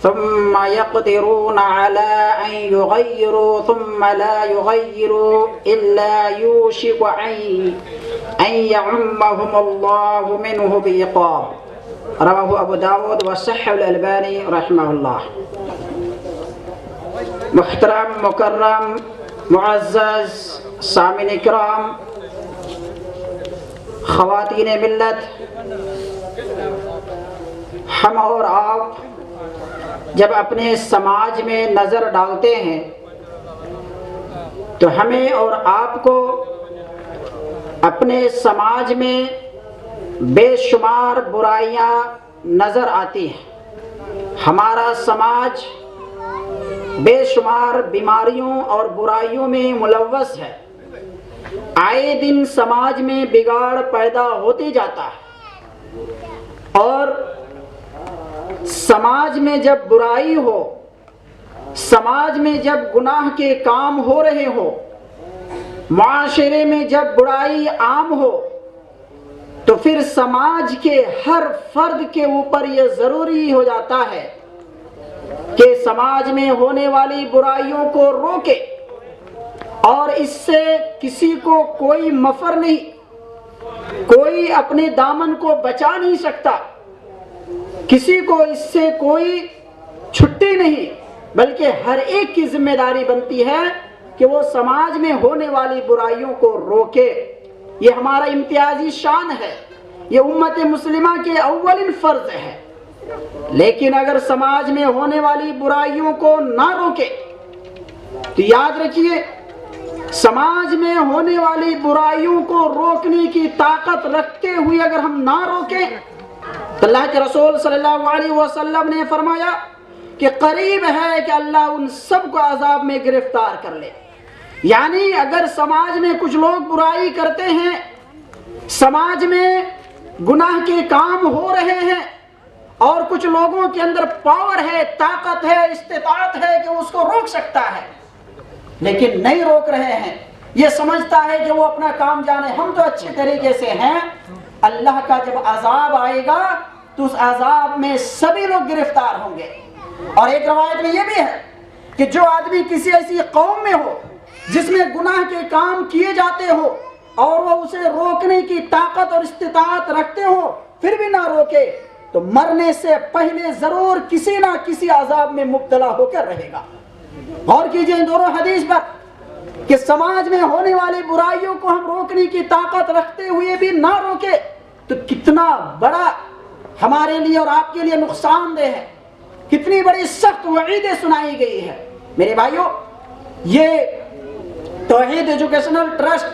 ثم يقدرون على أن يغيروا ثم لا يغيروا إلا يوشك أن يعمهم الله منه بعقاب رواه أبو داود وصححه الألباني رحمه الله. محترم مکرم معزز سامعین اکرام، خواتین ملت، ہم اور آپ جب اپنے سماج میں نظر ڈالتے ہیں تو ہمیں اور آپ کو اپنے سماج میں بے شمار برائیاں نظر آتی ہیں. ہمارا سماج بے شمار بیماریوں اور برائیوں میں ملوث ہے. آئے دن سماج میں بگاڑ پیدا ہوتے جاتا ہے، اور سماج میں جب برائی ہو، سماج میں جب گناہ کے کام ہو رہے ہو، معاشرے میں جب برائی عام ہو، تو پھر سماج کے ہر فرد کے اوپر یہ ضروری ہو جاتا ہے کہ سماج میں ہونے والی برائیوں کو روکے، اور اس سے کسی کو کوئی مفر نہیں، کوئی اپنے دامن کو بچا نہیں سکتا، کسی کو اس سے کوئی چھٹی نہیں، بلکہ ہر ایک کی ذمہ داری بنتی ہے کہ وہ سماج میں ہونے والی برائیوں کو روکے. یہ ہمارا امتیازی شان ہے، یہ امت مسلمہ کے اولین فرض ہے. لیکن اگر سماج میں ہونے والی برائیوں کو نہ روکے تو یاد رکھیے، سماج میں ہونے والی برائیوں کو روکنے کی طاقت رکھتے ہوئے اگر ہم نہ روکیں تو اللہ کے رسول صلی اللہ علیہ وسلم نے فرمایا کہ قریب ہے کہ اللہ ان سب کو عذاب میں گرفتار کر لے. یعنی اگر سماج میں کچھ لوگ برائی کرتے ہیں، سماج میں گناہ کے کام ہو رہے ہیں، اور کچھ لوگوں کے اندر پاور ہے، طاقت ہے، استطاعت ہے کہ اس کو روک سکتا ہے، لیکن نہیں روک رہے ہیں، یہ سمجھتا ہے کہ وہ اپنا کام جانے، ہم تو اچھے طریقے سے ہیں، اللہ کا جب عذاب آئے گا تو اس عذاب میں سبھی لوگ گرفتار ہوں گے. اور ایک روایت میں یہ بھی ہے کہ جو آدمی کسی ایسی قوم میں ہو جس میں گناہ کے کام کیے جاتے ہو اور وہ اسے روکنے کی طاقت اور استطاعت رکھتے ہو پھر بھی نہ روکے تو مرنے سے پہلے ضرور کسی نہ کسی عذاب میں مبتلا ہو کر رہے گا. غور کیجئے ان دونوں حدیث پر کہ سماج میں ہونے والی برائیوں کو ہم روکنے کی طاقت رکھتے ہوئے بھی نہ روکے تو کتنا بڑا ہمارے لیے اور آپ کے لیے نقصان دہ ہے، کتنی بڑی سخت وعیدیں سنائی گئی ہے. میرے بھائیوں، یہ توحید ایجوکیشنل ٹرسٹ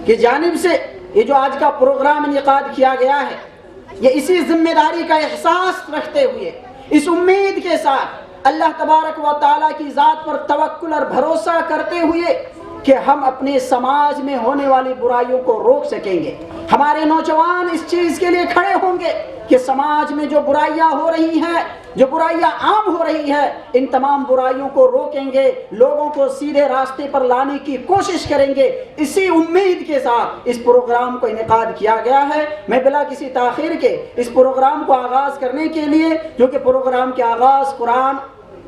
کی جانب سے یہ جو آج کا پروگرام انعقاد کیا گیا ہے، یہ اسی ذمہ داری کا احساس رکھتے ہوئے، اس امید کے ساتھ، اللہ تبارک و تعالیٰ کی ذات پر توکل اور بھروسہ کرتے ہوئے کہ ہم اپنے سماج میں ہونے والی برائیوں کو روک سکیں گے. ہمارے نوجوان اس چیز کے لیے کھڑے ہوں گے کہ سماج میں جو برائیاں ہو رہی ہیں، جو برائیاں عام ہو رہی ہے، ان تمام برائیوں کو روکیں گے، لوگوں کو سیدھے راستے پر لانے کی کوشش کریں گے. اسی امید کے ساتھ اس پروگرام کو انعقاد کیا گیا ہے. میں بلا کسی تاخیر کے اس پروگرام کو آغاز کرنے کے لیے، جو کہ پروگرام کے آغاز قرآن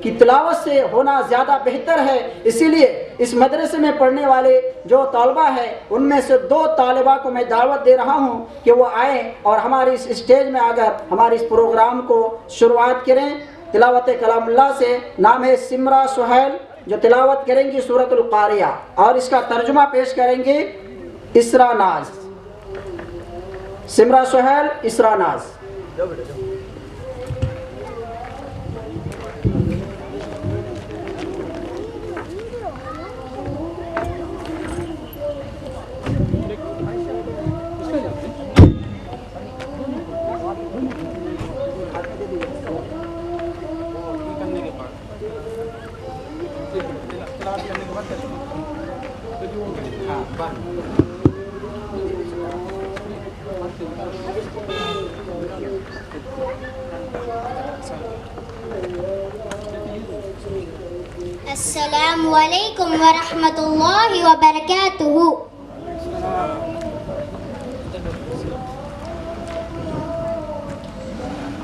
کی تلاوت سے ہونا زیادہ بہتر ہے، اسی لیے اس مدرسے میں پڑھنے والے جو طالبہ ہیں ان میں سے 2 طالبہ کو میں دعوت دے رہا ہوں کہ وہ آئیں اور ہماری اس اسٹیج میں آ کر ہمارے اس پروگرام کو شروعات کریں. تلاوت کلام اللہ سے. نام ہے سمرہ سہیل، جو تلاوت کریں گی سورۃ القاریہ، اور اس کا ترجمہ پیش کریں گے اسرا ناز. سمرہ سہیل، اسرا ناز. السلام علیکم ورحمۃ اللہ وبرکاتہ.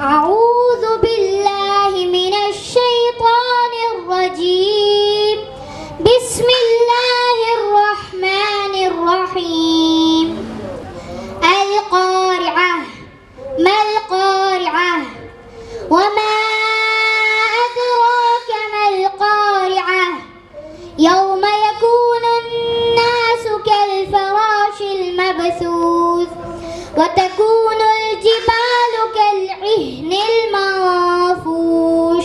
اعوذ باللہ وما أدراك ما القارعة يوم يكون الناس كالفراش المبثوث وتكون الجبال كالعهن المنفوش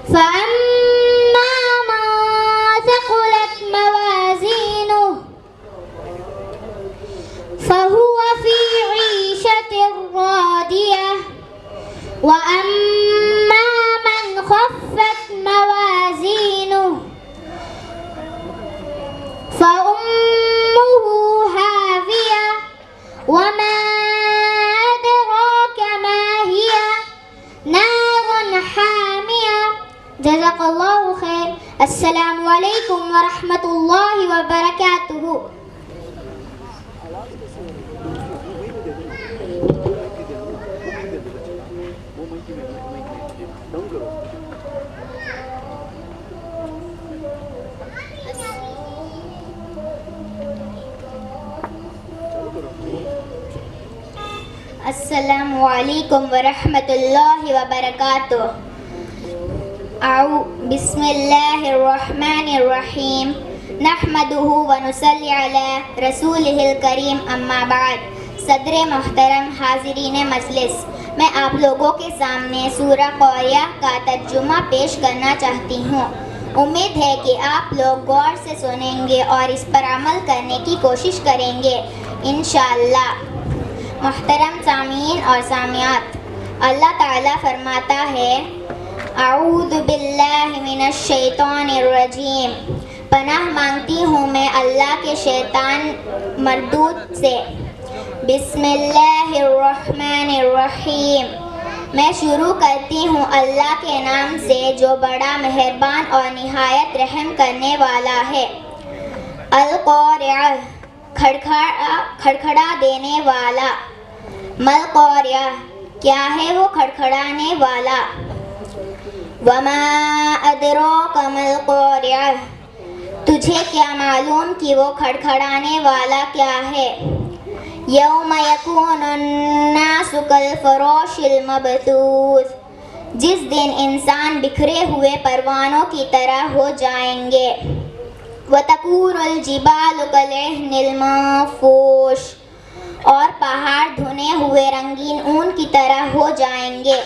فأما من ثقلت موازينه فهو في عيشة راضية وأما من خفت موازينه فأمه هاوية وما أدراك ما هي نار حامية جزاك الله خير السلام عليكم ورحمة الله وبركاته السلام علیکم ورحمۃ اللہ وبرکاتہ بسم اللہ الرحمن الرحیم نحمده ونصلی علی رسولہ الکریم اما بعد صدر محترم حاضرین مجلس میں آپ لوگوں کے سامنے سورہ قاریہ کا ترجمہ پیش کرنا چاہتی ہوں امید ہے کہ آپ لوگ غور سے سنیں گے اور اس پر عمل کرنے کی کوشش کریں گے انشاءاللہ محترم سامعین اور سامعات اللہ تعالیٰ فرماتا ہے اعوذ باللہ من الشیطان الرجیم پناہ مانگتی ہوں میں اللہ کے شیطان مردود سے بسم اللہ الرحمن الرحیم میں شروع کرتی ہوں اللہ کے نام سے جو بڑا مہربان اور نہایت رحم کرنے والا ہے القارعہ کھڑکھڑا دینے والا مل قاریہ کیا ہے وہ کھڑکھڑانے والا وما ادراک مل قاریہ تجھے کیا معلوم کہ وہ کھڑکھڑانے والا کیا ہے یوم یکون الناس کالفراش المبثوث جس دن انسان بکھرے ہوئے پروانوں کی طرح ہو جائیں گے وتکون الجبال کالعہن المنفوش اور پہاڑ دھنے ہوئے رنگین اون کی طرح ہو جائیں گے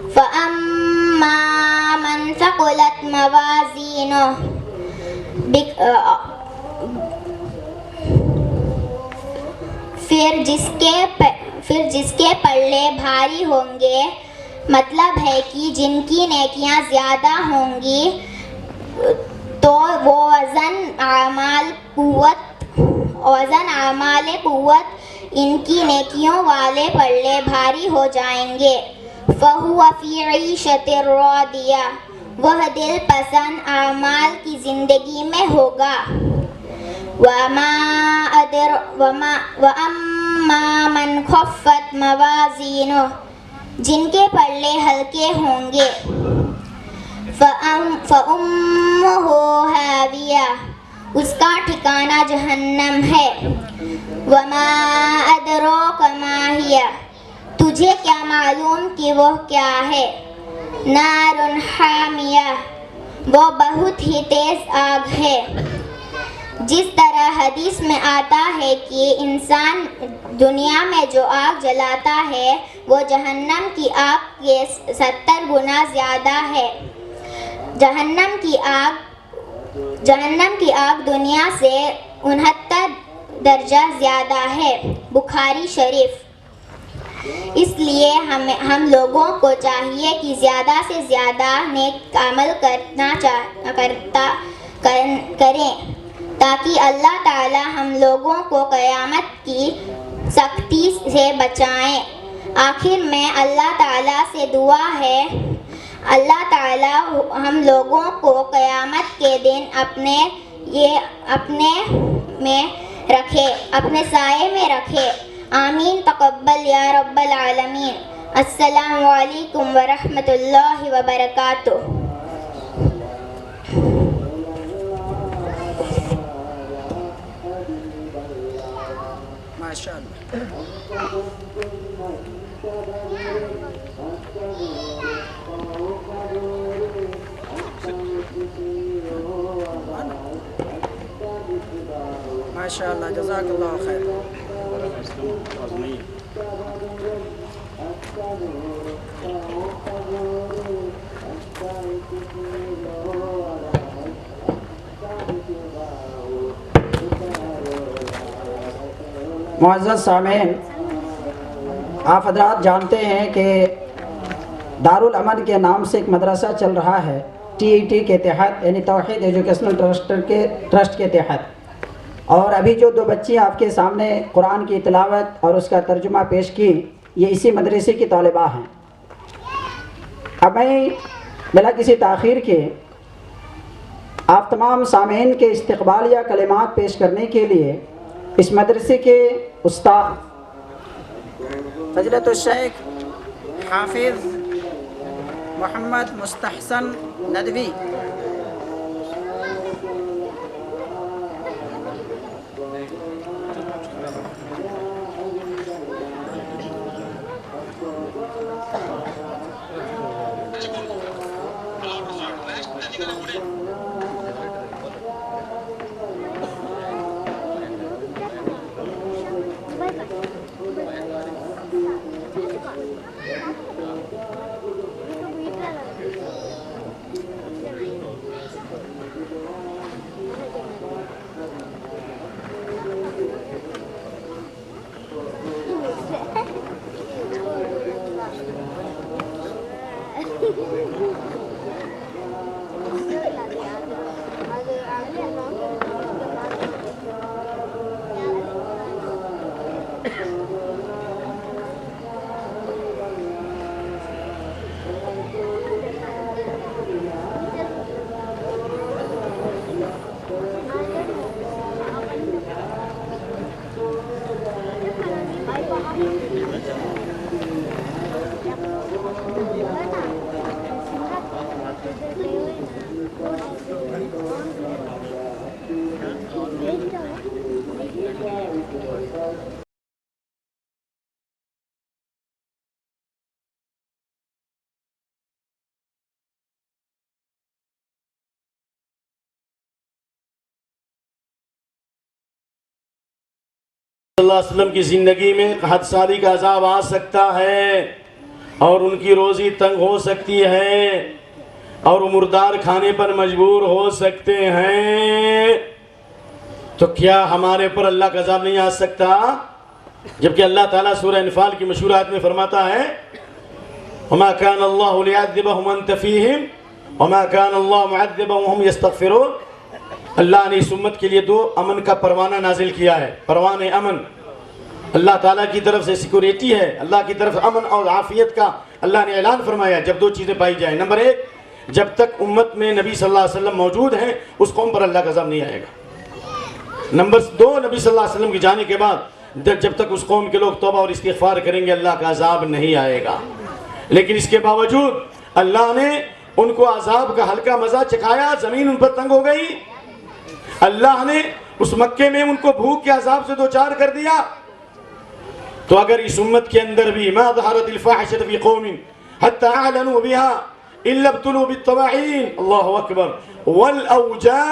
فَأَمَّا مَنْ ثَقُلَتْ مَوَازِينُهُ پھر جس کے پلے بھاری ہوں گے مطلب ہے کہ جن کی نیکیاں زیادہ ہوں گی تو وہ وزن اعمال قوت ان کی نیکیوں والے پلے بھاری ہو جائیں گے فَهُوَ فِي عِيشَةٍ رَاضِيَةٍ وہ دل پسند اعمال کی زندگی میں ہوگا وَأَمَّا مَنْ خَفَّتْ مَوَازِينُهُ جن کے پلے ہلکے ہوں گے فَأُمُّهُ هَاوِيَةٌ اس کا ٹھکانہ جہنم ہے وَمَا أَدْرَاكَ مَا هِيَ تجھے کیا معلوم کہ وہ کیا ہے نار حامیہ وہ بہت ہی تیز آگ ہے جس طرح حدیث میں آتا ہے کہ انسان دنیا میں جو آگ جلاتا ہے وہ جہنم کی آگ کے 70 گنا زیادہ ہے جہنم کی آگ دنیا سے 69 درجہ زیادہ ہے بخاری شریف اس لیے ہم لوگوں کو چاہیے کہ زیادہ سے زیادہ نیک عمل کریں تاکہ اللہ تعالی ہم لوگوں کو قیامت کی سختی سے بچائیں آخر میں اللہ تعالی سے دعا ہے اللہ تعالی ہم لوگوں کو قیامت کے دن اپنے سائے میں رکھے آمین تقبل یا رب العالمین السلام علیکم ورحمۃ اللہ وبرکاتہ ماشاء اللہ ماشاء اللہ جزاک اللہ خیر. معزز سامعین، آپ حضرات جانتے ہیں کہ دارالامن کے نام سے ایک مدرسہ چل رہا ہے TET کے تحت، یعنی توحید ایجوکیشنل ٹرسٹ کے تحت. اور ابھی جو 2 بچی آپ کے سامنے قرآن کی تلاوت اور اس کا ترجمہ پیش کی، یہ اسی مدرسے کی طالبہ ہیں. اب میں بلا کسی تاخیر کے آپ تمام سامعین کے استقبالیہ کلمات پیش کرنے کے لیے اس مدرسے کے استاد فضیلت الشیخ حافظ محمد مستحسن ندوی صلی اللہ علیہ وسلم کی زندگی میں قحط سالی کا عذاب آ سکتا ہے اور ان کی روزی تنگ ہو سکتی ہے اور وہ مردار کھانے پر مجبور ہو سکتے ہیں، تو کیا ہمارے پر اللہ کا عذاب نہیں آ سکتا؟ جبکہ اللہ تعالیٰ سورہ انفال کی مشہور آیت میں فرماتا ہے وَمَا كَانَ اللَّهُ لِيَعَذِّبَهُمْ وَأَنْتَ فِيهِمْ وَمَا كَانَ اللَّهُ مُعَذِّبَهُمْ وَهُمْ يَسْتَغْفِرُونَ. اللہ نے اس امت کے لیے 2 امن کا پروانہ نازل کیا ہے. پروان امن اللہ تعالیٰ کی طرف سے سیکورٹی ہے، اللہ کی طرف امن اور عافیت کا اللہ نے اعلان فرمایا جب 2 چیزیں پائی جائیں. نمبر 1، جب تک امت میں نبی صلی اللہ علیہ وسلم موجود ہیں اس قوم پر اللہ کا عذاب نہیں آئے گا. نمبر 2، نبی صلی اللہ علیہ وسلم کی جانے کے بعد جب تک اس قوم کے لوگ توبہ اور استغفار کریں گے اللہ کا عذاب نہیں آئے گا. لیکن اس کے باوجود اللہ نے ان کو عذاب کا ہلکا مزہ چکھایا، زمین ان پر تنگ ہو گئی. اللہ نے اس مکے میں ان کو بھوک کے عذاب سے دوچار کر دیا. تو اگر اس امت کے اندر بھی ما ظہرت الفاحشۃ فی قوم حتی اعلنوا بها الا ابتلوا بالطواعین، اللہ اکبر، والاوجاع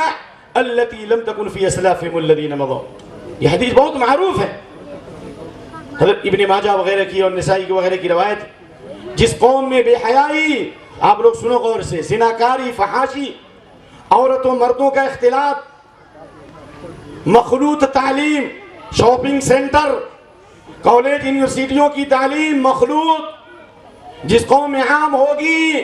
التي لم تكن في اسلافهم الذين مضوا. یہ حدیث بہت معروف ہے، حضرت ابن ماجہ وغیرہ کی اور نسائی وغیرہ کی روایت. جس قوم میں بے حیائی، آپ لوگ سنو غور سے، زناکاری، فحاشی، عورتوں مردوں کا اختلاط، مخلوط تعلیم، شاپنگ سینٹر، کالج یونیورسٹیوں کی تعلیم مخلوط جس قوم میں عام ہوگی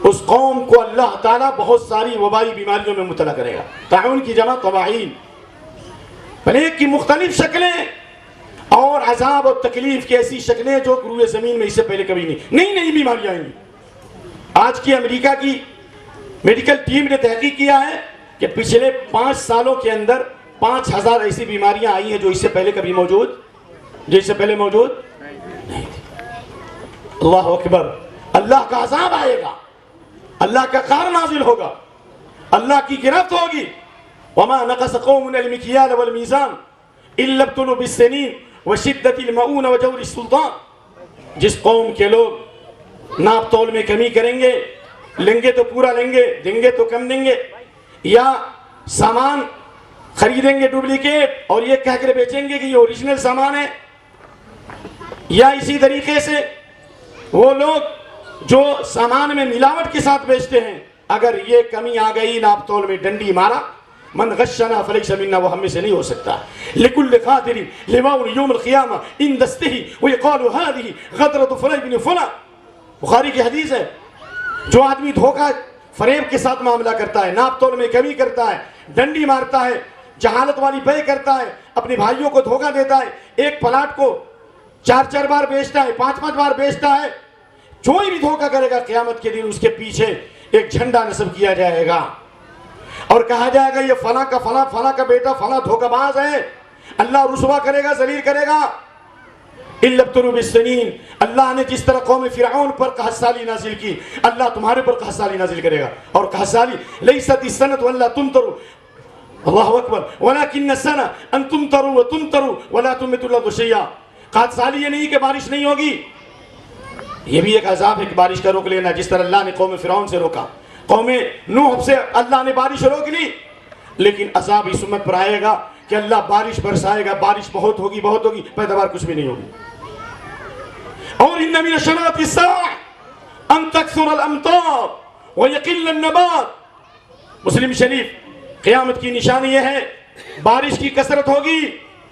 اس قوم کو اللہ تعالیٰ بہت ساری وبائی بیماریوں میں مبتلا کرے گا. طاعون کی جمع طواعین، پلیگ کی مختلف شکلیں اور عذاب اور تکلیف کی ایسی شکلیں جو روئے زمین میں اس سے پہلے کبھی نہیں نئی بیماریاں آئیں گی. آج کی امریکہ کی میڈیکل ٹیم نے تحقیق کیا ہے کہ پچھلے 5 سالوں کے اندر 5000 ایسی بیماریاں آئی ہیں جو اس سے پہلے کبھی موجود نہیں تھی. اللہ اکبر. اللہ کا عذاب آئے گا، اللہ کا قہر نازل ہوگا، اللہ کی گرفت ہوگی. وما نقص قوم المکیال والمیزان الا ابتلوا بالسنین وشدت المعون وجور السلطان. جس قوم کے لوگ ناپ تول میں کمی کریں گے، لیں گے تو پورا لیں گے، دیں گے تو کم دیں گے، یا سامان خریدیں گے ڈپلیکیٹ اور یہ کہہ کر بیچیں گے کہ یہ اوریجنل سامان ہے. یا اسی طریقے سے وہ لوگ جو سامان میں ملاوٹ کے ساتھ بیچتے ہیں، اگر یہ کمی آ گئی ناپ تول میں ڈنڈی مارا، من غشنا فلیس منا، وہ ہم میں سے نہیں ہو سکتا. لکل قادر لواء یوم القیامہ ان دسته ويقال هذه غدرة فلان بن فلان. بخاری کی حدیث ہے. جو آدمی دھوکہ فریب کے ساتھ معاملہ کرتا ہے، ناپ تول میں کمی کرتا ہے، ڈنڈی مارتا ہے، جہالت والی بے کرتا ہے، اپنے بھائیوں کو دھوکہ دیتا ہے، ایک پلاٹ کو 4 بار بیچتا ہے، 5 بار بیچتا ہے، جو بھی دھوکہ کرے گا قیامت کے دن اس کے پیچھے ایک جھنڈا نصب کیا جائے گا اور کہا جائے گا یہ فلاں کا فلاں، فلاں کا بیٹا فلاں دھوکہ باز ہے. اللہ رسوا کرے گا، ذلیل کرے گا. اِلَّا ابْتُلُوا بِالسِّنِينَ. اللہ نے جس طرح قوم فرعون پر قحط سالی نازل کی، اللہ تمہارے پر قحط سالی نازل کرے گا. اور قحط سالی لَيْسَتِ السَّنَةُ وَلَا تُمْطَرُوا، اللہ اکبر، وَلَكِنَّ السَّنَةَ أَن تُمْطَرُوا وَتُمْطَرُوا وَلَا تُنبِتُ الْأَرْضُ شَيْئًا. قحط سالی یہ نہیں کہ بارش نہیں ہوگی، یہ بھی ایک عذاب ہے کہ بارش کا روک لینا، جس طرح اللہ نے قوم فرعون سے روکا. قوم نوح سے اللہ نے بارش روک لی، لیکن عذاب اس امت پر آئے گا کہ اللہ بارش برسائے گا، بارش بہت ہوگی، بہت ہوگی، پیداوار کچھ بھی نہیں ہوگی. اور ان من اشراط الساعة ان تكثر الامطار ويقل النبات. مسلم شریف. قیامت کی نشانی یہ ہے بارش کی کثرت ہوگی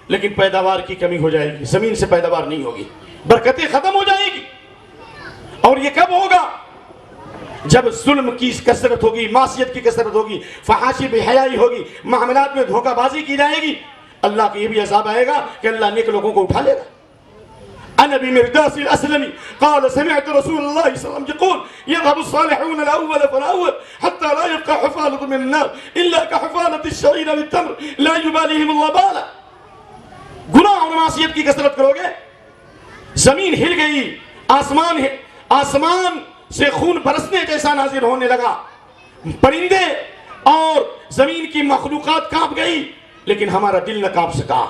لیکن پیداوار کی کمی ہو جائے گی، زمین سے پیداوار نہیں ہوگی، برکتیں ختم ہو جائے گی. اور یہ کب ہوگا؟ جب ظلم کی کثرت ہوگی، معصیت کی کثرت ہوگی، فحاشی بے حیائی ہوگی، معاملات میں دھوکہ بازی کی جائے گی. اللہ کا یہ بھی عذاب آئے گا کہ اللہ نیک لوگوں کو اٹھا لے گا. عن ابي مرداس الاسلمي قال سمعت رسول الله صلى الله عليه وسلم يقول يذهب الصالحون الاول فالاول حتى لا يبقى حفالة من النار الا كحفالة الشعير للتمر لا يباليهم الله بالا. گناہ اور معصیت کی کثرت کرو گے، زمین ہل گئی، آسمان سے خون برسنے جیسا نازل ہونے لگا، پرندے اور زمین کی مخلوقات کانپ گئی، لیکن ہمارا دل نہ کانپ سکا.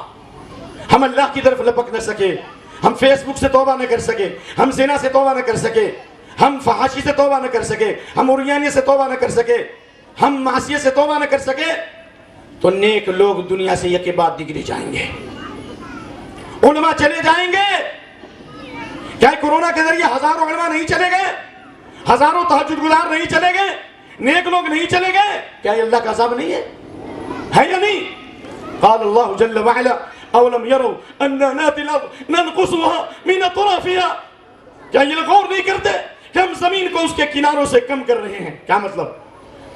ہم اللہ کی طرف لپک نہ سکے، ہم فیس بک سے توبہ نہ کر سکے، ہم زنا سے توبہ نہ کر سکے، ہم فحاشی سے توبہ نہ کر سکے، ہم عریانی سے توبہ نہ کر سکے، ہم معصیت سے توبہ نہ کر سکے، تو نیک لوگ دنیا سے یک بعد دیگری جائیں گے. علماء چلے جائیں گے. کیا کورونا کے ذریعے ہزاروں علماء نہیں چلے گئے؟ ہزاروں تہجد گزار نہیں چلے گئے؟ نیک لوگ نہیں چلے گئے؟ کیا یہ اللہ کا عذاب نہیں ہے یا نہیں؟ قال اللہ جل وعلا اولم يروا اننا ناتي الارض ننقصها من اطرافها. کیا یہ لوگ غور نہیں کرتے کہ ہم زمین کو اس کے کناروں سے کم کر رہے ہیں؟ کیا مطلب؟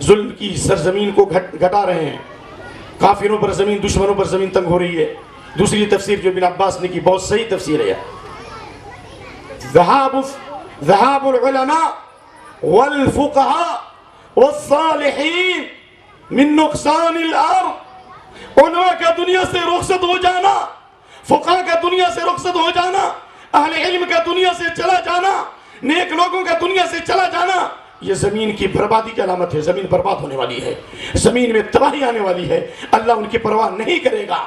ظلم کی سرزمین کو گھٹا رہے ہیں. کافروں پر زمین، دشمنوں پر زمین تنگ ہو رہی ہے. دوسری تفسیر جو ابن عباس نے کی بہت صحیح تفسیر ہے. ذهاب العلماء والفقهاء والصالحین من نقصان الارض. علماء کا دنیا سے رخصت ہو جانا، فقہاء کا دنیا سے رخصت ہو جانا، اہل علم کا دنیا سے چلا جانا، نیک لوگوں کا دنیا سے چلا جانا، یہ زمین کی بربادی کی علامت ہے. زمین برباد ہونے والی ہے، زمین میں تباہی آنے والی ہے. اللہ ان کی پرواہ نہیں کرے گا.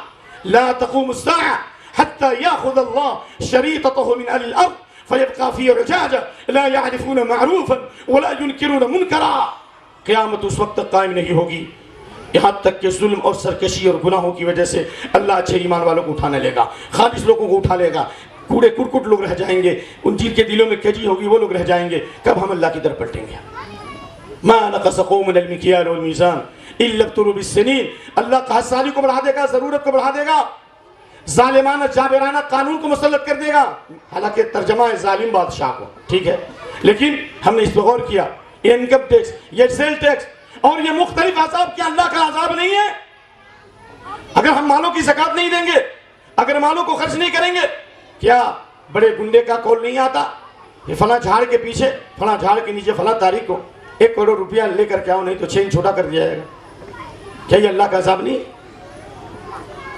لا تقوم الساعة حتى يأخذ الله شريطته من أهل الأرض فيبقى في عجاجة لا يعرفون معروفا ولا ينكرون منكرا. قیامت اس وقت تک قائم نہیں ہوگی یہاں تک کہ ظلم اور سرکشی اور گناہوں کی وجہ سے اللہ اچھے ایمان والوں کو اٹھانے لے گا، خالص لوگوں کو اٹھا لے گا. کوڑے کرکٹ لوگ رہ جائیں گے، ان جن کے دلوں میں کجی ہوگی وہ لوگ رہ جائیں گے. کب ہم اللہ کی طرف پلٹیں گے؟ ما نقص قوم من المكيال والميزان الا ابتلوا بالسنين. اللہ قحط سالی کو بڑھا دے گا، ضرورت کو بڑھا دے گا، ظالمانہ جابرانہ قانون کو مسلط کر دے گا. حالانکہ ترجمہ ہے ظالم بادشاہ کو، ٹھیک ہے، لیکن ہم نے اس پہ غور کیا. یہ انکم ٹیکس، یہ سیل ٹیکس اور یہ مختلف عذاب، کیا اللہ کا عذاب نہیں ہے؟ اگر ہم مالوں کی زکوٰۃ نہیں دیں گے، اگر مالوں کو خرچ نہیں کریں گے، کیا بڑے گنڈے کا کال نہیں آتا کہ فلاں جھاڑ کے پیچھے، فلاں جھاڑ کے نیچے فلاں تاریخ کو 1 کروڑ روپیہ لے کر کے آؤ نہیں تو چین چھوٹا کر دیا جائے گا؟ کیا یہ اللہ کا عذاب نہیں؟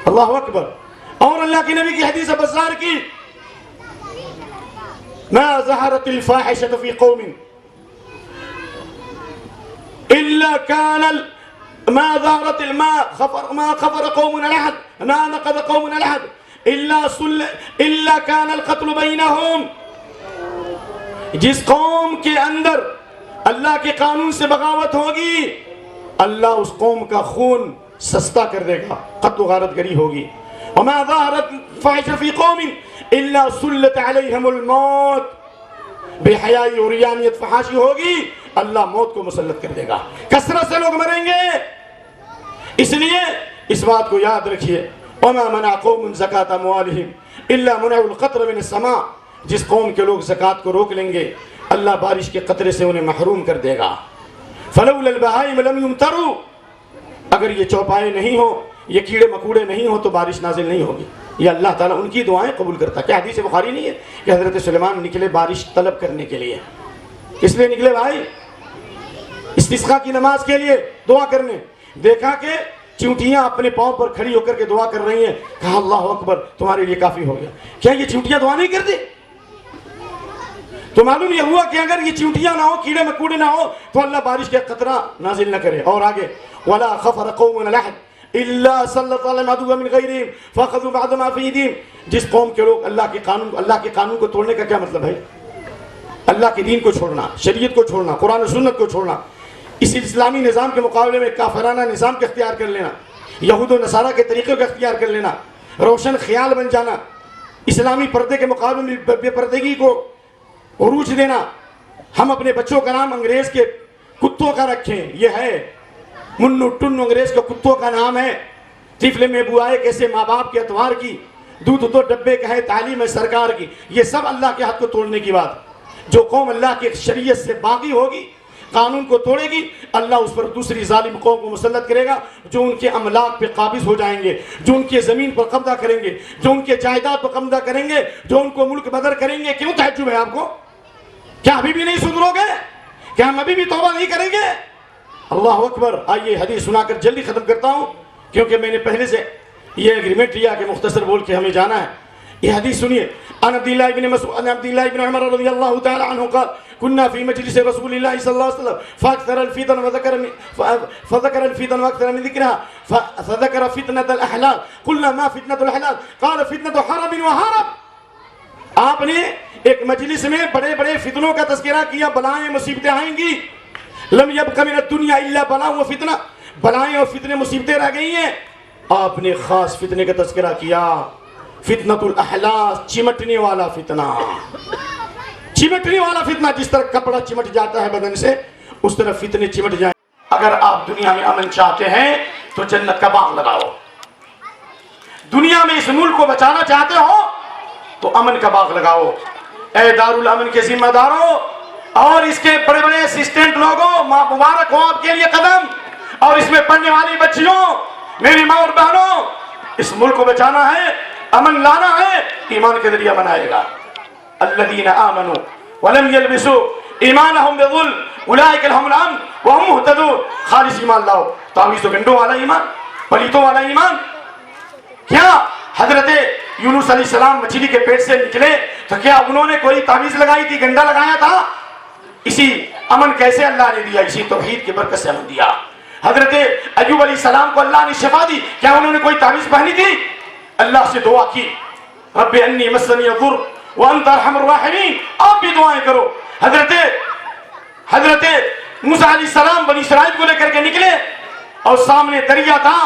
اللہ اکبر. اور اللہ کے نبی کی حدیث بزار کی، ما ظہرت الفاحشة فی قوم الا كان ما ظهرت ما خفر قوم العهد ما نقض قوم العهد الا كان القتل بينهم. جس قوم کے اندر اللہ کے قانون سے بغاوت ہوگی، اللہ اس قوم کا خون سستا کر دے گا، قتل و غارت گری ہوگی. وما ظهرت فاحشة في قوم الا سلط عليهم الموت. بے حیائی اور ریانیت فحاشی ہوگی، اللہ موت کو مسلط کر دے گا، کثرت سے لوگ مریں گے. اس لیے اس بات کو یاد رکھیے. وما منع قوم زکاة اموالهم الا منع القطر من السماء. جس قوم کے لوگ زکوٰۃ کو روک لیں گے اللہ بارش کے قطرے سے انہیں محروم کر دے گا. فلولا البہائم لم یمطروا. اگر یہ چوپائے نہیں ہو، یہ کیڑے مکوڑے نہیں ہو تو بارش نازل نہیں ہوگی. یہ اللہ تعالیٰ ان کی دعائیں قبول کرتا. کیا حدیث بخاری نہیں ہے کہ حضرت سلیمان نکلے بارش طلب کرنے کے لیے؟ کس لیے نکلے بھائی؟ استسقاء کی نماز کے لیے دعا کرنے. دیکھا کہ چونٹیاں اپنے پاؤں پر کھڑی ہو کر کے دعا کر رہی ہیں. کہا اللہ اکبر، تمہارے لیے کافی ہو گیا. کیا یہ چونٹیاں دعا نہیں کرتی؟ تو معلوم یہ ہوا کہ اگر یہ چونٹیاں نہ ہو، کیڑے مکوڑے نہ ہو تو اللہ بارش کے قطرہ نازل نہ کرے. اور آگے وَلَا خَفَرَ قَوْمٌ الْأَحَدَ إِلَّا سَلَّطَ عَلَيْهِمْ عَدُوًّا مِنْ غَيْرِهِمْ فَأَخَذُوا بَعْضَ مَا فِي أَيْدِيهِمْ. جس قوم کے لوگ اللہ کے قانون کو توڑنے کا کیا مطلب ہے؟ اللہ کے دین کو چھوڑنا، شریعت کو چھوڑنا، قرآن و سنت کو چھوڑنا، اس اسلامی نظام کے مقابلے میں کافرانہ نظام کا اختیار کر لینا، یہود و نصارہ کے طریقے کا اختیار کر لینا، روشن خیال بن جانا، اسلامی پردے کے مقابلے میں بے پردگی کو عروج دینا. ہم اپنے بچوں کا نام انگریز کے کتوں کا رکھیں. یہ ہے منو ٹنو، انگریز کے کتوں کا نام ہے. طفل میں بوائے کیسے ماں باپ کے اتوار کی، دودھ تو ڈبے کا ہے تعلیم ہے سرکار کی. یہ سب اللہ کے حق کو توڑنے کی بات. جو قوم اللہ کی شریعت سے باغی ہوگی، قانون کو توڑے گی، اللہ اس پر دوسری ظالم قوم کو مسلط کرے گا جو ان کے املاک پہ قابض ہو جائیں گے، جو ان کے زمین پر قبضہ کریں گے، جو ان کے جائیداد پر قبضہ کریں گے، جو ان کو ملک بدر کریں گے. کیوں تعجب ہے آپ کو؟ کیا ابھی بھی نہیں سدھرو گے؟ کیا ہم ابھی بھی توبہ نہیں کریں گے؟ اللہ اکبر. آئیے حدیث سنا کر جلدی ختم کرتا ہوں کیونکہ میں نے پہلے سے یہ اگریمنٹ لیا کہ مختصر بول کے ہمیں جانا ہے. یہ حدیث سنیے. عن عبد الله بن مسعود عن عبد الله بن عمر رضي الله تعالى عنه قال كنا في مجلس رسول الله صلى الله عليه وسلم فاكثر الفتن فذكر الفتن واكثر من ذكرها فذكر فتنة الاحلال قلنا ما فتنة الاحلال قال فتنة حرب وهرب. آپ نے ایک مجلس میں بڑے بڑے فتنوں کا تذکرہ کیا، بلائیں مصیبتیں آئیں گی. لم يبق من الدنيا الا بلاء وفتنة. بلائیں اور فتنے مصیبتیں رہ گئی ہیں. آپ نے خاص فتنے کا تذکرہ کیا، فتنۃ الاحلاس، چمٹنے والا فتنہ. چمٹنے والا فتنہ، جس طرح کپڑا چمٹ جاتا ہے بدن سے اس طرح فتنے چمٹ جائیں. اگر آپ دنیا میں امن چاہتے ہیں تو جنت کا باغ لگاؤ. دنیا میں اس ملک کو بچانا چاہتے ہو تو امن کا باغ لگاؤ. اے دارالامن کے ذمہ داروں اور اس کے بڑے بڑے اسسٹنٹ لوگوں، مبارک ہو آپ کے لیے قدم. اور اس میں پڑھنے والی بچیوں، میری ماں اور بہنوں، اس ملک کو بچانا ہے، امن لانا ہے، ایمان کے ذریعہ بنائے گا. الذین آمنوا ولم یلبسوا ایمانہم بظلم اولئک لہم الامن وہم مہتدون. خالص ایمان لاؤ. تعویذ و گنڈوں والا ایمان، پلیتوں والا ایمان. کیا حضرت یونس علیہ السلام مچھلی کے پیٹ سے نکلے تو کیا انہوں نے کوئی تعویذ لگائی تھی، گنڈا لگایا تھا؟ اسی امن کیسے اللہ نے دیا؟ اسی توحید کی برکت سے امن دیا. حضرت ایوب علیہ السلام کو اللہ نے شفا دی، کیا انہوں نے کوئی تعویذ پہنی تھی؟ اللہ سے دعا کی، رب انی مسنی الضر وانت ارحم الراحمین. آپ بھی دعائیں کرو. حضرت موسیٰ علیہ السلام بنی اسرائیل کو لے کر کے نکلے اور سامنے دریا تھا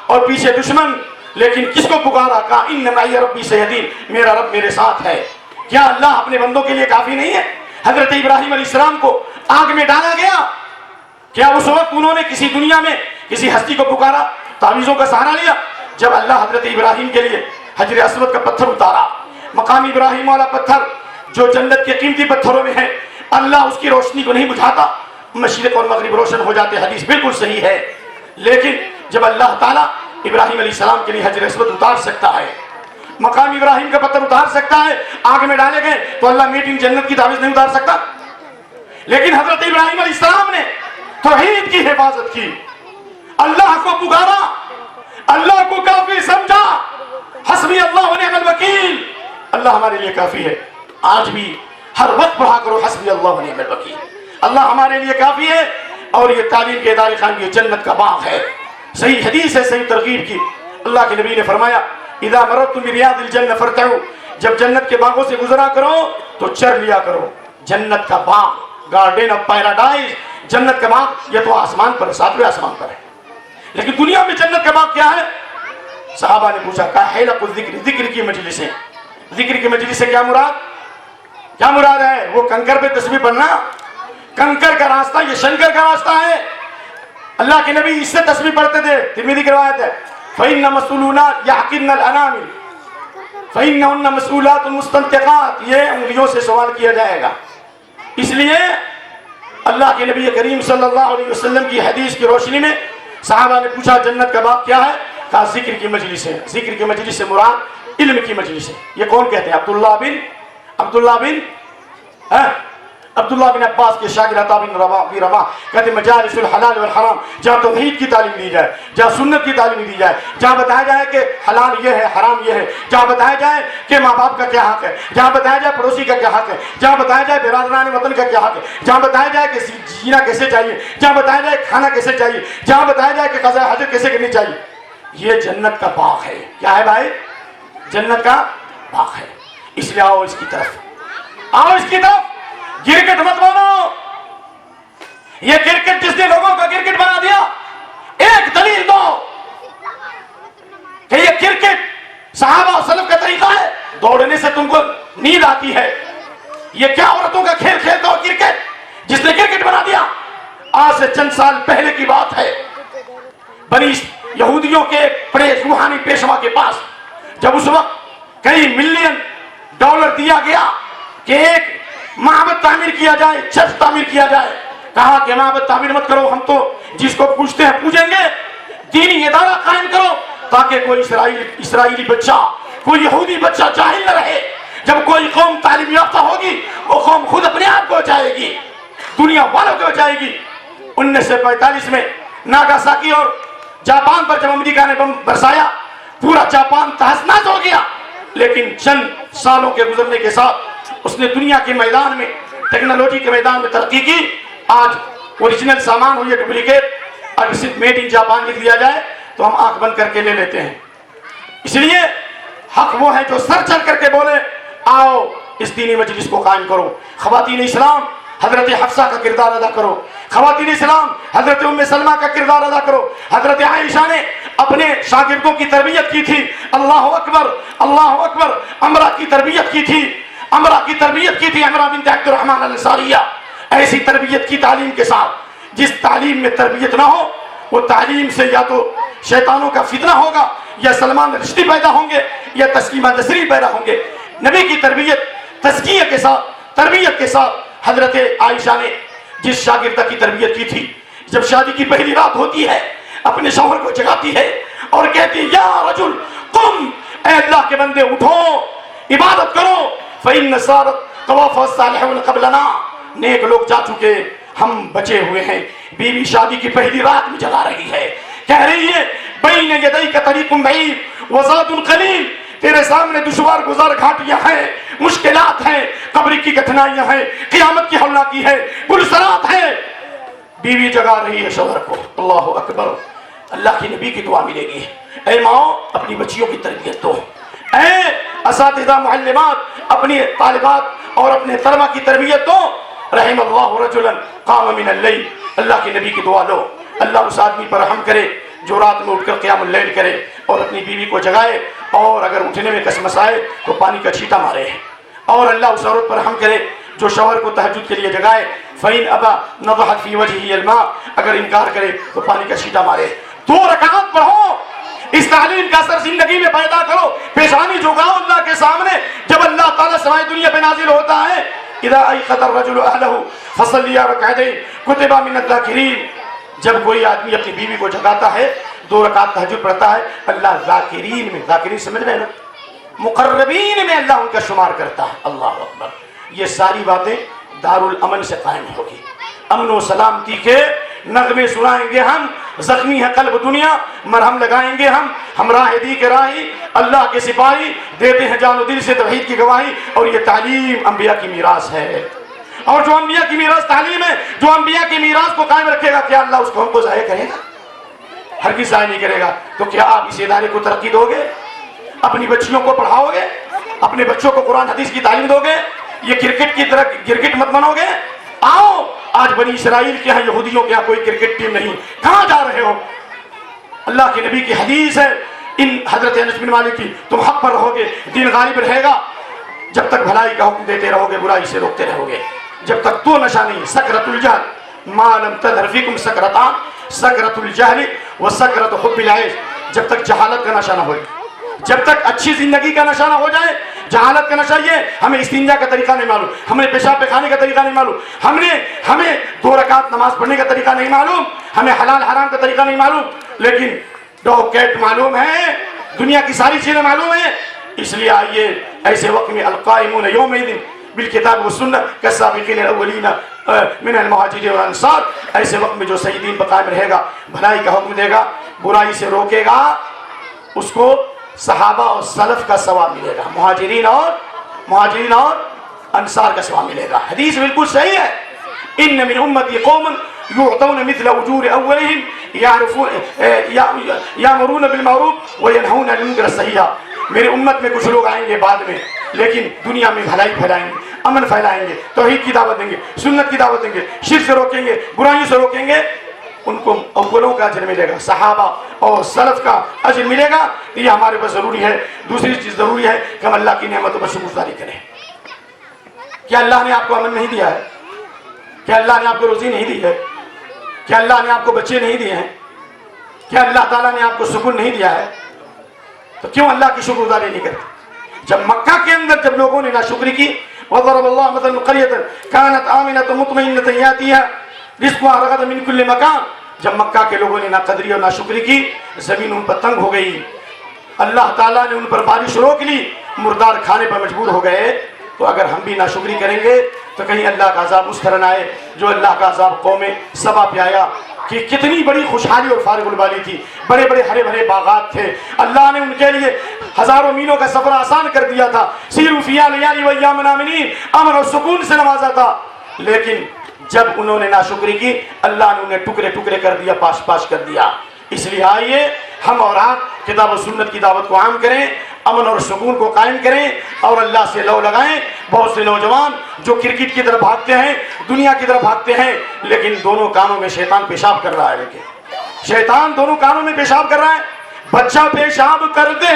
اور پیچھے دشمن، لیکن کس کو پکارا؟ کہا ان معی ربی سیہدین، میرا رب میرے ساتھ ہے. کیا اللہ اپنے بندوں کے لیے کافی نہیں ہے؟ حضرت ابراہیم علیہ السلام کو آگ میں ڈالا گیا، کیا اس وقت انہوں نے کسی دنیا میں کسی ہستی کو پکارا، تعویذوں کا سہارا لیا؟ جب اللہ حضرت ابراہیم کے لیے حجر اسود کا پتھر اتارا، مقام ابراہیم والا پتھر جو جنت کے قیمتی پتھروں میں ہے، اللہ اس کی روشنی کو نہیں بجھاتا، مشرق اور مغرب روشن ہو جاتے. حدیث بالکل صحیح ہے. لیکن جب اللہ تعالیٰ ابراہیم علیہ السلام کے لیے حجر اسود اتار سکتا ہے، مقام ابراہیم کا پتھر اتار سکتا ہے، آگ میں ڈالے گئے، تو اللہ میٹ ان جنت کی تعویذ نہیں اتار سکتا؟ لیکن حضرت ابراہیم علیہ السلام نے توحید کی حفاظت کی، اللہ کو پکارا، اللہ کو کافی سمجھا. حسبی اللہ و نعم الوکیل، اللہ ہمارے لیے کافی ہے. آج بھی ہر وقت پڑھا کرو حسبی اللہ و نعم الوکیل، اللہ ہمارے لیے کافی ہے. اور یہ تعلیم کے ادارے خان یہ جنت کا باغ ہے. صحیح حدیث ہے، صحیح ترغیب کی. اللہ کے نبی نے فرمایا اذا مررتم بریاض الجنہ فرتعوا، جب جنت کے باغوں سے گزرا کرو تو چر لیا کرو. جنت کا باغ، گارڈن آف پیراڈائز، جنت کا باغ، یہ تو آسمان پر، ساتویں آسمان پر ہے. لیکن دنیا میں جنت کا باغ کیا ہے؟ صحابہ نے پوچھا کہا حلق الذکر، ذکر کی مجلس ہے. ذکر کی مجلس سے کیا مراد ہے؟ وہ کنکر پہ تسبیح پڑھنا؟ کنکر کا راستہ یہ شنکر کا راستہ ہے. اللہ کے نبی اس سے تسبیح پڑھتے تھے. ترمذی کی روایت ہے فإن مسؤولات يحقن الانامل فإنهن مسؤولات مستنطقات، یہ انگلیوں سے سوال کیا جائے گا. اس لیے اللہ کے نبی کریم صلی اللہ علیہ وسلم کی حدیث کی روشنی میں صحابہ نے پوچھا جنت کا باغ کیا ہے؟ کہا ذکر کی مجلس ہے. ذکر کی مجلس سے مراد علم کی مجلس ہے. یہ کون کہتے ہیں؟ عبداللہ بن عباس کے شاگرد عطا بن رباح کہتے ہیں مجالس الحلال والحرام، جہاں توحید کی تعلیم دی جائے، جہاں سنت کی تعلیم دی جائے، جہاں بتایا جائے کہ حلال یہ ہے حرام یہ ہے، جہاں بتایا جائے کہ ماں باپ کا کیا حق ہے، جہاں بتایا جائے پڑوسی کا کیا حق ہے، جہاں بتایا جائے برادران وطن کا کیا حق ہے، جہاں بتایا جائے کہ جینا کیسے چاہیے، جہاں بتایا جائے کھانا کیسے چاہیے، جہاں بتایا جائے کہ قضاء حاجت کیسے کرنی چاہیے. یہ جنت کا باغ ہے. کیا ہے بھائی؟ جنت کا باغ ہے. اس لیے آؤ اس کی طرف. کرکٹ مت بنو. یہ کرکٹ جس نے لوگوں کا کرکٹ بنا دیا، ایک دلیل دو کہ یہ کرکٹ صحابہ و سلف کا طریقہ ہے. دوڑنے سے تم کو نیند آتی ہے. یہ کیا عورتوں کا کھیل کھیلتا ہو کرکٹ؟ جس نے کرکٹ بنا دیا. آج سے چند سال پہلے کی بات ہے، بنی یہودیوں کے بڑے روحانی پیشوا کے پاس جب اس وقت کئی ملین ڈالر دیا گیا کہ ایک معبد تعمیر کیا جائے، چرچ تعمیر کیا جائے. کہا کہ معبد تعمیر مت کرو، ہم تو جس کو پوچھتے ہیں پوجیں گے. دینی ادارہ قائم کرو تاکہ کوئی اسرائیلی بچہ، کوئی یہودی بچہ جاہل نہ رہے. جب کوئی قوم تعلیم یافتہ ہوگی وہ قوم خود اپنے آپ کو بچائے گی، دنیا والوں کو بچائے گی. 1945 میں ناگاساکی اور جاپان پر جب امریکہ نے بم برسایا، پورا جاپان تہس نہس ہو گیا. لیکن چند سالوں کے گزرنے کے ساتھ اس نے دنیا کے میدان میں، ٹیکنالوجی کے میدان میں ترقی کی. آج اوریجنل سامان ہو یا ڈپلیکیٹ، اگر صرف میڈ ان جاپان لکھ دیا جائے تو ہم آنکھ بند کر کے لے لیتے ہیں. اس لیے حق وہ ہے جو سر چڑھ کر کے بولے آؤ اس دینی مجلس کو قائم کرو. خواتین اسلام حضرت حفصہ کا کردار ادا کرو. خواتین اسلام حضرت ام سلمہ کا کردار ادا کرو. حضرت عائشہ نے اپنے شاگردوں کی تربیت کی تھی. اللہ اکبر اللہ اکبر. امرہ کی تربیت کی تھی. امرہ بنت عبد الرحمن الانصاریہ. ایسی تربیت کی تعلیم کے ساتھ جس تعلیم میں تربیت نہ ہو، وہ تعلیم سے یا تو شیطانوں کا فتنہ ہوگا، یا سلمان رشدی پیدا ہوں گے، یا تسلیمہ نصری پیدا ہوں گے. نبی کی تربیت تزکیہ کے ساتھ، تربیت کے ساتھ حضرت عائشہ نے جس شاگردہ کی تربیت کی تھی، جب شادی کی پہلی رات ہوتی ہے اپنے شوہر کو جگاتی ہے اور کہتی ہے یا رجل قم، اے اللہ کے بندے اٹھو عبادت کرو. فإن صارت طواف الصالحون قبلنا، نیک لوگ جا چکے، ہم بچے ہوئے ہیں. بیوی شادی کی پہلی رات میں جگا رہی ہے، کہہ رہی ہے بین یدیک طریق بعید وزاد قلیل، تیرے سامنے دشوار گزار گھاٹیاں ہیں، مشکلات ہیں، قبر کی کٹھنائیاں ہیں، قیامت کی ہولناکی ہے، پرسرات ہے. بیوی جگا رہی ہے شوہر کو. اللہ اکبر. اللہ کی نبی کی دعا ملے گی. اے ماں اپنی بچیوں کی تربیت دو. اے اساتذہ معلمات اپنی طالبات اور اپنے طلبہ کی تربیت دو. رحم اللہ رجلا قام من اللیل. اللہ کے نبی کی دعا لو. اللہ اس آدمی پر رحم کرے جو رات میں اٹھ کر قیام اللیل کرے اور اپنی بیوی کو جگائے، اور اگر اٹھنے میں کسمس آئے تو پانی کا چھیٹا مارے. اور اللہ اس عورت پر رحم کرے جو شوہر کو تہجد کے لیے جگائے. فَإِنْ أَبَى نَضَحَتْ فِي وَجْهِهِ الْمَاءُ، اگر انکار کرے تو پانی کا چھیٹا مارے. 2 رکعات پڑھو. اس تعلیم کا اثر زندگی میں پیدا کرو. پیشانی جھکاؤ اللہ کے سامنے. جب اللہ تعالیٰ سمائے دنیا پہ نازل ہوتا ہے اذا ایقظ الرجل اہلہ فصلی رکعتین کتب من الذاکرین، جب کوئی آدمی اپنی بیوی کو جگاتا ہے 2 رکعت تہجد پڑھتا ہے، اللہ ذاکرین میں، ذاکرین سمجھ رہے ہیں نا، مقربین میں اللہ ان کا شمار کرتا ہے. اللہ اکبر. یہ ساری باتیں دارالامن سے قائم ہوگی. امن و سلامتی کے نغمے سنائیں گے ہم. زخمی ہے قلب دنیا، مرہم لگائیں گے ہم راہ دی کے راہی، اللہ کے سپاہی، دیتے ہیں جان و دل سے توحید کی گواہی. اور یہ تعلیم انبیاء کی میراث ہے. اور جو انبیاء کی میراث تعلیم ہے، جو انبیاء کی میراث کو قائم رکھے گا، کیا اللہ اس کو ہم کو ضائع کرے گا؟ ہرگز ضائع نہیں کرے گا. تو کیا آپ اس ادارے کو ترقی دو گے؟ اپنی بچیوں کو پڑھاؤ گے؟ اپنے بچوں کو قرآن حدیث کی تعلیم دو گے؟ یہ کرکٹ کی طرح کرکٹ مت بنو گے. آؤ آج بنی اسرائیل کے ہاں، یہودیوں کے ہاں کوئی کرکٹ ٹیم نہیں. کہاں جا رہے ہو؟ اللہ کے نبی کی حدیث ہے، ان حضرت انس بن مالک کی، تم حق پر رہو گے، دین غالب رہے گا جب تک بھلائی کا حکم دیتے رہو گے، برائی سے روکتے رہو گے، جب تک تو نشہ نہیں، سکرت الجہل ما لم تظہر فیکم سکرتان، سکرت الجہل و سکرت حب العیش، جب تک جہالت کا نشہ نہ ہو، جب تک اچھی زندگی کا نشہ نہ ہو جائے۔ جہالت کا نشہ یہ، ہمیں استنجا کا طریقہ نہیں معلوم، ہمیں پیشاب پخانے کا طریقہ نہیں معلوم، ہمیں 2 رکعت نماز پڑھنے کا طریقہ نہیں معلوم، ہمیں حلال حرام کا طریقہ نہیں معلوم، لیکن ڈاگ کیٹ معلوم ہے، دنیا کی ساری چیزیں معلوم ہیں۔ اس لیے آئیے ایسے وقت میں القائمون یومئذ بالکتاب والسنہ کالسابقین الاولین من المہاجرین والانصار، ایسے وقت میں جو صحیح دین پر قائم رہے گا، بھلائی کا حکم دے گا، برائی سے روکے گا، اس کو صحابہ اور سلف کا ثواب ملے گا، مہاجرین اور انصار کا ثواب ملے گا۔ حدیث بالکل صحیح ہے، ان من امتی قوم یعطون مثل اجور اولہم یامرون بالمعروف وینہون عن المنکر الصحیحہ، میرے امت میں کچھ لوگ آئیں گے بعد میں، لیکن دنیا میں بھلائی پھیلائیں گے، امن پھیلائیں گے، توحید کی دعوت دیں گے، سنت کی دعوت دیں گے، شرک سے روکیں گے، برائیوں سے روکیں گے، ان کو اولوں کا اجر ملے گا، صحابہ اور سلف کا اجر ملے گا۔ یہ ہمارے پاس ضروری ہے۔ دوسری چیز ضروری ہے کہ ہم اللہ کی نعمتوں پر شکر گزاری کریں۔ کیا اللہ نے آپ کو امن نہیں دیا ہے؟ کیا اللہ نے آپ کو روزی نہیں دی ہے؟ کیا اللہ نے آپ کو بچے نہیں دیے ہیں؟ کیا اللہ تعالیٰ نے آپ کو سکون نہیں دیا ہے؟ تو کیوں اللہ کی شکر گزاری نہیں کرتے؟ جب مکہ کے اندر جب لوگوں نے ناشکری کی، وضرب اللہ مثلا قریۃ کانت آمنۃ مطمئنۃ یاتیھا رزقها رغدا من کل مکان، جب مکہ کے لوگوں نے ناقدری اور ناشکری کی، زمین ان پر تنگ ہو گئی، اللہ تعالیٰ نے ان پر بارش روک لی، مردار کھانے پر مجبور ہو گئے۔ تو اگر ہم بھی ناشکری کریں گے تو کہیں اللہ کا عذاب اس طرح نہ آئے جو اللہ کا عذاب قوم سبا پہ آیا، کہ کتنی بڑی خوشحالی اور فارغ البالی تھی، بڑے بڑے ہرے بھرے باغات تھے، اللہ نے ان کے لیے ہزاروں میلوں کا سفر آسان کر دیا تھا، سیروا فیہا لیالی وایاما آمنین، امن اور سکون سے نوازا تھا، لیکن جب انہوں نے ناشکری کی، اللہ نے انہیں ٹکڑے ٹکڑے کر دیا، پاش پاش کر دیا۔ اس لیے آئیے ہم اور آپ کتاب و سنت کی دعوت کو عام کریں، امن اور سکون کو قائم کریں اور اللہ سے لو لگائیں۔ بہت سے نوجوان جو کرکٹ کی طرف بھاگتے ہیں، دنیا کی طرف بھاگتے ہیں، لیکن دونوں کانوں میں شیطان پیشاب کر رہا ہے۔ لیکن شیطان دونوں کانوں میں پیشاب کر رہا ہے۔ بچہ پیشاب کر دے،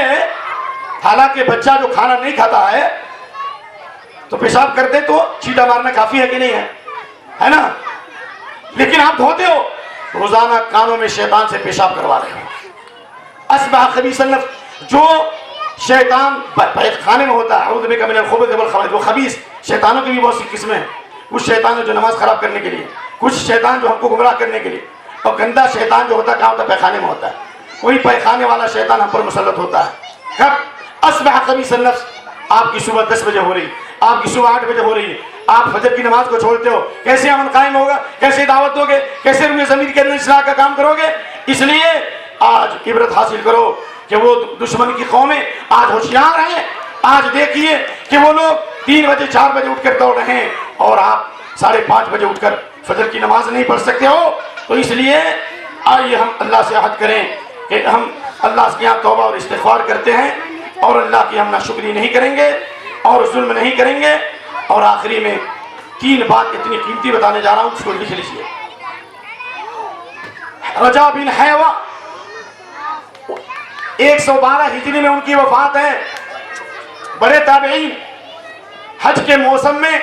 حالانکہ بچہ جو کھانا نہیں کھاتا ہے تو پیشاب کر دے تو چیٹا مارنا کافی ہے کہ نہیں ہے نا؟ لیکن آپ دھوتے ہو، روزانہ کانوں میں شیطان سے پیشاب کروا رہے ہو۔ اصبح خبیث النفس، جو شیطان خانے میں ہوتا ہے، اعوذ بک من الخبث والخبائث، وہ خبیث شیطانوں کی بھی بہت سی قسمیں ہیں۔ کچھ شیطان جو نماز خراب کرنے کے لیے، کچھ شیطان جو ہم کو گمراہ کرنے کے لیے، اور گندا شیطان جو ہوتا ہے کہاں ہوتا ہے؟ پیخانے میں ہوتا ہے۔ کوئی پیخانے والا شیطان ہم پر مسلط ہوتا ہے۔ کب اصبح خبیث النفس؟ آپ کی صبح 10 بجے ہو رہی، آپ کی صبح 8 بجے ہو رہی ہے، آپ فجر کی نماز کو چھوڑتے ہو، کیسے امن قائم ہوگا؟ کیسے دعوت دو گے؟ کیسے روئے زمین کے اندر اصلاح کا کام کرو گے؟ اس لیے آج عبرت حاصل کرو کہ وہ دشمن کی قومیں آج ہوشیار ہیں۔ آج دیکھیے کہ وہ لوگ 3 بجے 4 بجے اٹھ کر دوڑ رہے ہیں اور آپ 5:30 بجے اٹھ کر فجر کی نماز نہیں پڑھ سکتے ہو۔ تو اس لیے آئیے ہم اللہ سے عہد کریں کہ ہم اللہ کے یہاں توبہ اور استغفار کرتے ہیں اور اللہ کی ہم ناشکری نہیں کریں گے اور ظلم نہیں کریں گے۔ اور آخری میں 3 بات اتنی قیمتی بتانے جا رہا ہوں، اس کو لکھ لیجیے۔ رجا بن حیوہ 112 ہجری میں ان کی وفات ہے، بڑے تابعین۔ حج کے موسم میں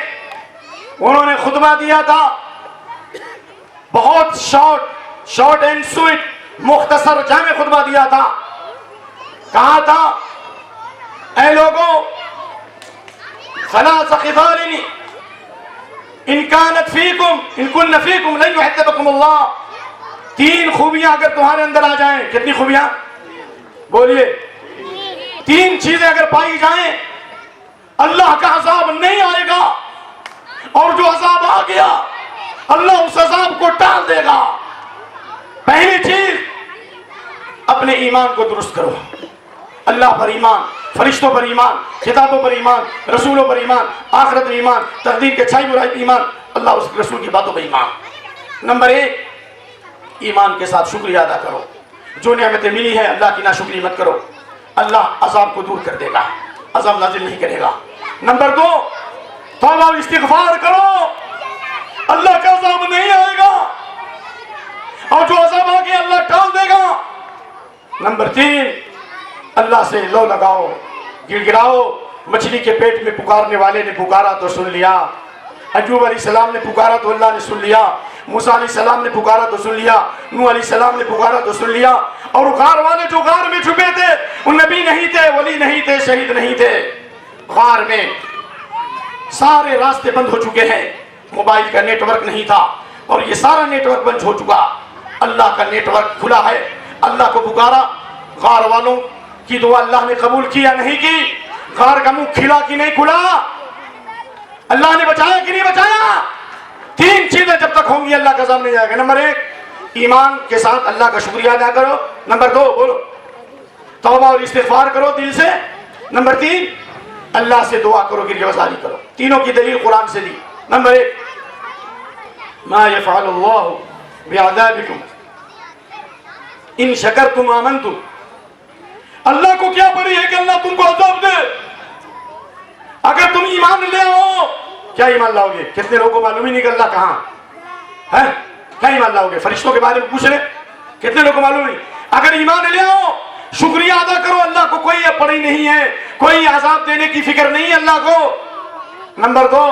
انہوں نے خطبہ دیا تھا، بہت شارٹ اینڈ سویٹ، مختصر جامع خطبہ دیا تھا۔ کہا تھا اے لوگوں، ثلاث خصال ان كانت فيكم ان كن فيكم لن يعذبكم الله، 3 خوبیاں اگر تمہارے اندر آ جائیں، کتنی خوبیاں بولیے؟ 3 چیزیں اگر پائی جائیں، اللہ کا عذاب نہیں آئے گا، اور جو عذاب آ گیا اللہ اس عذاب کو ٹال دے گا۔ پہلی چیز، اپنے ایمان کو درست کرو، اللہ پر ایمان، فرشتوں پر ایمان، کتابوں پر ایمان، رسولوں پر ایمان، آخرت پر ایمان، تقدیر کے اچھائی برائی پر ایمان، اللہ اس رسول کی باتوں پر ایمان۔ نمبر 1، ایمان کے ساتھ شکریہ ادا کرو، جو نعمتیں ملی ہیں اللہ کی ناشکری مت کرو، اللہ عذاب کو دور کر دے گا، عذاب نازل نہیں کرے گا۔ نمبر 2، توبہ اور استغفار کرو، اللہ کا عذاب نہیں آئے گا، اور جو عذاب آ گیا اللہ ٹال دے گا۔ نمبر 3 اللہ سے لو لگاؤ، گڑ گڑاؤ۔ مچھلی کے پیٹ میں پکارنے والے نے پکارا تو سن لیا، ایوب علیہ السلام نے پکارا تو اللہ نے سن لیا، موسیٰ علیہ السلام نے پکارا تو سن لیا، نوح علیہ السلام نے پکارا تو سن لیا۔ اور غار والے جو غار میں چھپے تھے وہ نبی نہیں تھے، ولی نہیں تھے، شہید نہیں تھے، غار میں سارے راستے بند ہو چکے ہیں، موبائل کا نیٹ ورک نہیں تھا، اور یہ سارا نیٹ ورک بند ہو چکا، اللہ کا نیٹ ورک کھلا ہے۔ اللہ کو پکارا، غار والوں کی دعا اللہ نے قبول کی یا نہیں کی؟ غار کا منہ کھلا کہ نہیں کھلا؟ اللہ نے بچایا کہ نہیں بچایا؟ 3 چیزیں جب تک ہوں گی اللہ کا عذاب نہیں جائے گا۔ نمبر 1 ایمان کے ساتھ اللہ کا شکریہ ادا کرو۔ نمبر 2 بولو توبہ اور استغفار کرو دل سے۔ نمبر 3 اللہ سے دعا کرو، گریہ وزاری کرو۔ تینوں کی دلیل قرآن سے دی۔ نمبر 1 ما يفعل الله بعذابكم ان شکرتم آمنتم، اللہ کو کیا پڑی ہے کہ اللہ تم کو عذاب دے؟ اگر تم ایمان لے آؤ، کیا ایمان لاؤ گے؟ کتنے لوگوں کو معلوم ہی نہیں کہ اللہ کہاں ہے؟ کیا ایمان لاؤ گے؟ فرشتوں کے بارے میں پوچھ رہے، کتنے لوگوں کو معلوم نہیں؟ اگر ایمان لے آؤ، شکریہ ادا کرو، اللہ کو کوئی پڑی نہیں ہے، کوئی عذاب دینے کی فکر نہیں ہے اللہ کو۔ نمبر 2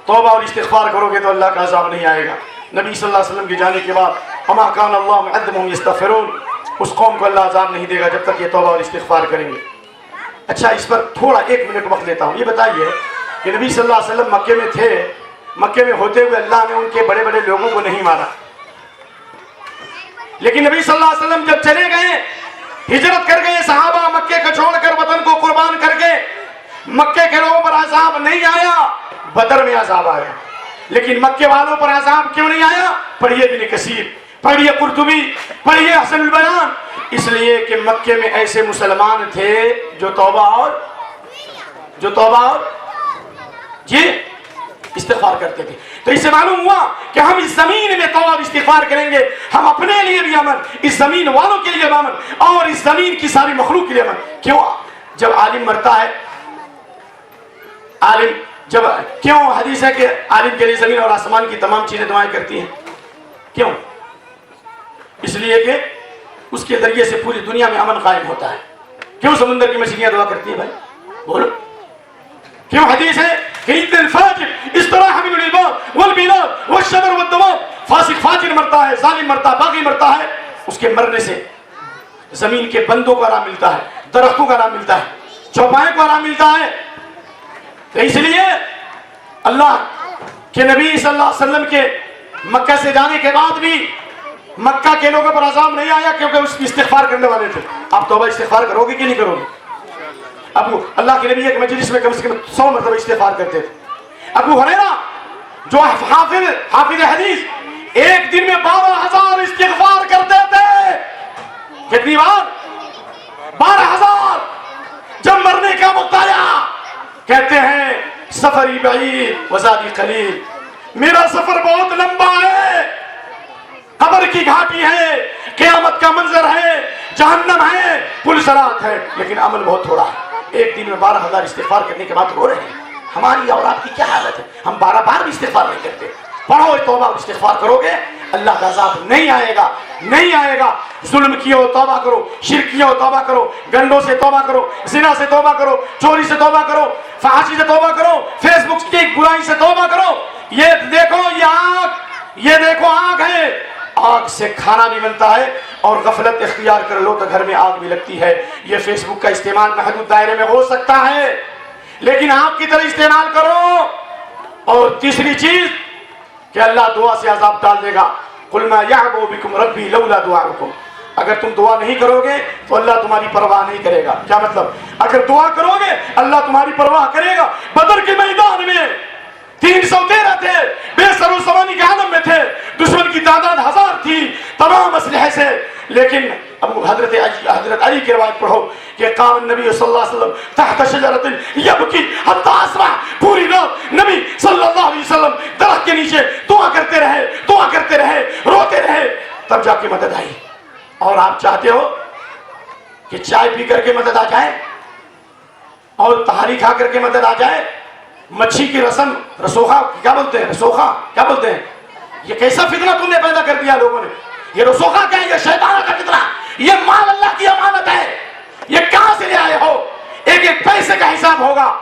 توبہ اور استغفار کرو گے تو اللہ کا عذاب نہیں آئے گا۔ نبی صلی اللہ علیہ وسلم کے جانے کے بعد وما كان الله معذبهم يستغفرون، اس قوم کو اللہ عذاب نہیں دے گا جب تک یہ توبہ اور استغفار کریں گے۔ اچھا اس پر تھوڑا 1 منٹ وقت لیتا ہوں۔ یہ بتائیے کہ نبی صلی اللہ علیہ وسلم مکے میں تھے، مکے میں ہوتے ہوئے اللہ نے ان کے بڑے بڑے لوگوں کو نہیں مارا، لیکن نبی صلی اللہ علیہ وسلم جب چلے گئے، ہجرت کر گئے صحابہ، مکے کو چھوڑ کر وطن کو قربان کر کے، مکے کے لوگوں پر عذاب نہیں آیا، بدر میں عذاب آیا۔ لیکن مکے والوں پر عذاب کیوں نہیں آیا؟ پڑھیے ابن کثیر، پڑھیے قرطبی، پڑھیے حسن البیان، اس لیے کہ مکے میں ایسے مسلمان تھے جو توبہ اور جی استغفار کرتے تھے۔ تو اس سے معلوم ہوا کہ ہم اس زمین میں توبہ اور استغفار کریں گے، ہم اپنے لیے بھی امن، اس زمین والوں کے لیے بھی امن، اور اس زمین کی ساری مخلوق کے لیے امن۔ کیوں؟ جب عالم مرتا ہے، عالم جب کیوں حدیث ہے کہ عالم کے لیے زمین اور آسمان کی تمام چیزیں دعائیں کرتی ہیں؟ کیوں؟ اس لیے کہ اس کے ذریعے سے پوری دنیا میں امن قائم ہوتا ہے۔ کیوں سمندر کی مچھلیاں دعا کرتی ہیں بھائی؟ بولو کیوں؟ حدیث ہے کہ عند الفاجر استراح من العباد والبلاد والشجر والدواب، فاسق فاجر مرتا ہے، ظالم مرتا ہے، باغی مرتا ہے، اس کے مرنے سے زمین کے بندوں کو آرام ملتا ہے، درختوں کو آرام ملتا ہے، چوپائے کو آرام ملتا ہے۔ تو اس لیے اللہ کے نبی صلی اللہ علیہ وسلم کے مکہ سے جانے کے بعد بھی مکہ کے لوگوں پر عذاب نہیں آیا، کیونکہ اس کی استغفار کرنے والے تھے۔ آپ توبہ استغفار کرو گے کہ نہیں کرو گے؟ ابو اللہ کے نبی ایک مجلس میں کم سے کم 100 مرتبہ استغفار کرتے تھے۔ ابو ہریرہ جو حافظ حدیث ایک دن میں 12,000 استغفار کرتے تھے۔ کتنی بار؟ 12,000۔ جب مرنے کا وقت آیا کہتے ہیں سفری بعید وزادی قلیل، میرا سفر بہت لمبا ہے، قبر کی گھاٹی ہے، قیامت کا منظر ہے، جہنم ہے، پل صراط ہے، لیکن عمل بہت تھوڑا ہے۔ ایک دن میں 12,000 استغفار کرنے کے بعد رو رہے ہیں۔ ہماری اور آپ کی کیا حالت ہے؟ ہم 12 بار بھی استغفار نہیں کرتے۔ پڑھو توبہ اور استغفار کرو گے، اللہ کا عذاب نہیں آئے گا، نہیں آئے گا۔ ظلم کیے ہو توبہ کرو، شرک کیے ہو توبہ کرو، گنڈوں سے توبہ کرو، زنا سے توبہ کرو، چوری سے توبہ کرو، فحاشی سے توبہ کرو، فیس بک کی برائی سے توبہ کرو۔ یہ دیکھو یہ دیکھو آگ ہے، آگ سے کھانا بھی بنتا ہے، اور غفلت اختیار کر لو تو گھر میں آگ بھی لگتی ہے۔ یہ فیس بک کا استعمال محدود دائرے میں ہو سکتا ہے، لیکن آپ کی طرح استعمال کرو۔ اور تیسری چیز کہ اللہ دعا سے عذاب ڈال دے گا۔ قل ما يعبأ بكم ربي لولا دعاؤكم، اگر تم دعا نہیں کرو گے تو اللہ تمہاری پرواہ نہیں کرے گا۔ کیا مطلب؟ اگر دعا کرو گے اللہ تمہاری پرواہ کرے گا۔ بدر کے میدان میں 313 تھے، بے سر و سامانی کے عالم میں تھے، دشمن کی تعداد 1000 تھی تمام اسلحے سے، لیکن ابو حضرت علی کی روایت پڑھو کہ قام النبی صلی اللہ علیہ وسلم تحت شجرۃ یبکی حتی اصبح، پوری رات نبی صلی اللہ علیہ وسلم درخت کے نیچے دعا کرتے رہے، روتے رہے، تب جا کے مدد آئی۔ اور آپ چاہتے ہو کہ چائے پی کر کے مدد آ جائے اور تہاری کھا کر کے مدد آ جائے؟ مچھی کی رسم رسوخا کیا بولتے ہیں؟ یہ کیسا فتنہ تم نے پیدا کر دیا لوگوں نے؟ یہ رسوخا کیا ہے؟ یہ شیطان کا فتنہ، یہ مال اللہ کی امانت ہے، یہ کہاں سے لے آئے ہو؟ ایک ایک پیسے کا حساب ہوگا۔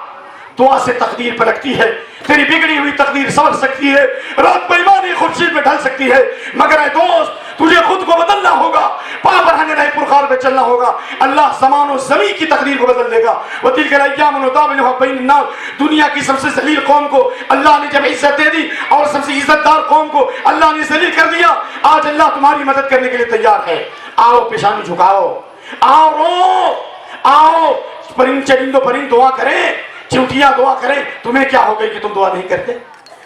دعا سے تقدیر پلٹتی ہے، تیری بگڑی ہوئی تقدیر سنور سکتی ہے، رات بےمانی خورشید میں ڈھل سکتی ہے، مگر اے دوست تجھے خود کو بدلنا ہوگا، پاور ہنے رہے پرخار پہ چلنا ہوگا۔ اللہ زمان و زمین کی تقدیر کو بدل دے گا۔ وَتِلْكَ الْأَيَّامُ نُدَاوِلُهَا بَيْنَ النَّاسِ، دنیا کی سب سے ذلیل قوم کو اللہ نے جب عزت دے دی اور سب سے عزت دار قوم کو اللہ نے ذلیل کر دیا، آج اللہ تمہاری مدد کرنے کے لیے تیار ہے۔ آؤ پیشانی جھکاؤ، آؤ رو، آؤ پرند چرند و پرند دعا کریں، چونٹیاں دعا کریں۔ تمہیں کیا ہو گئی کہ تم دعا نہیں کرتے؟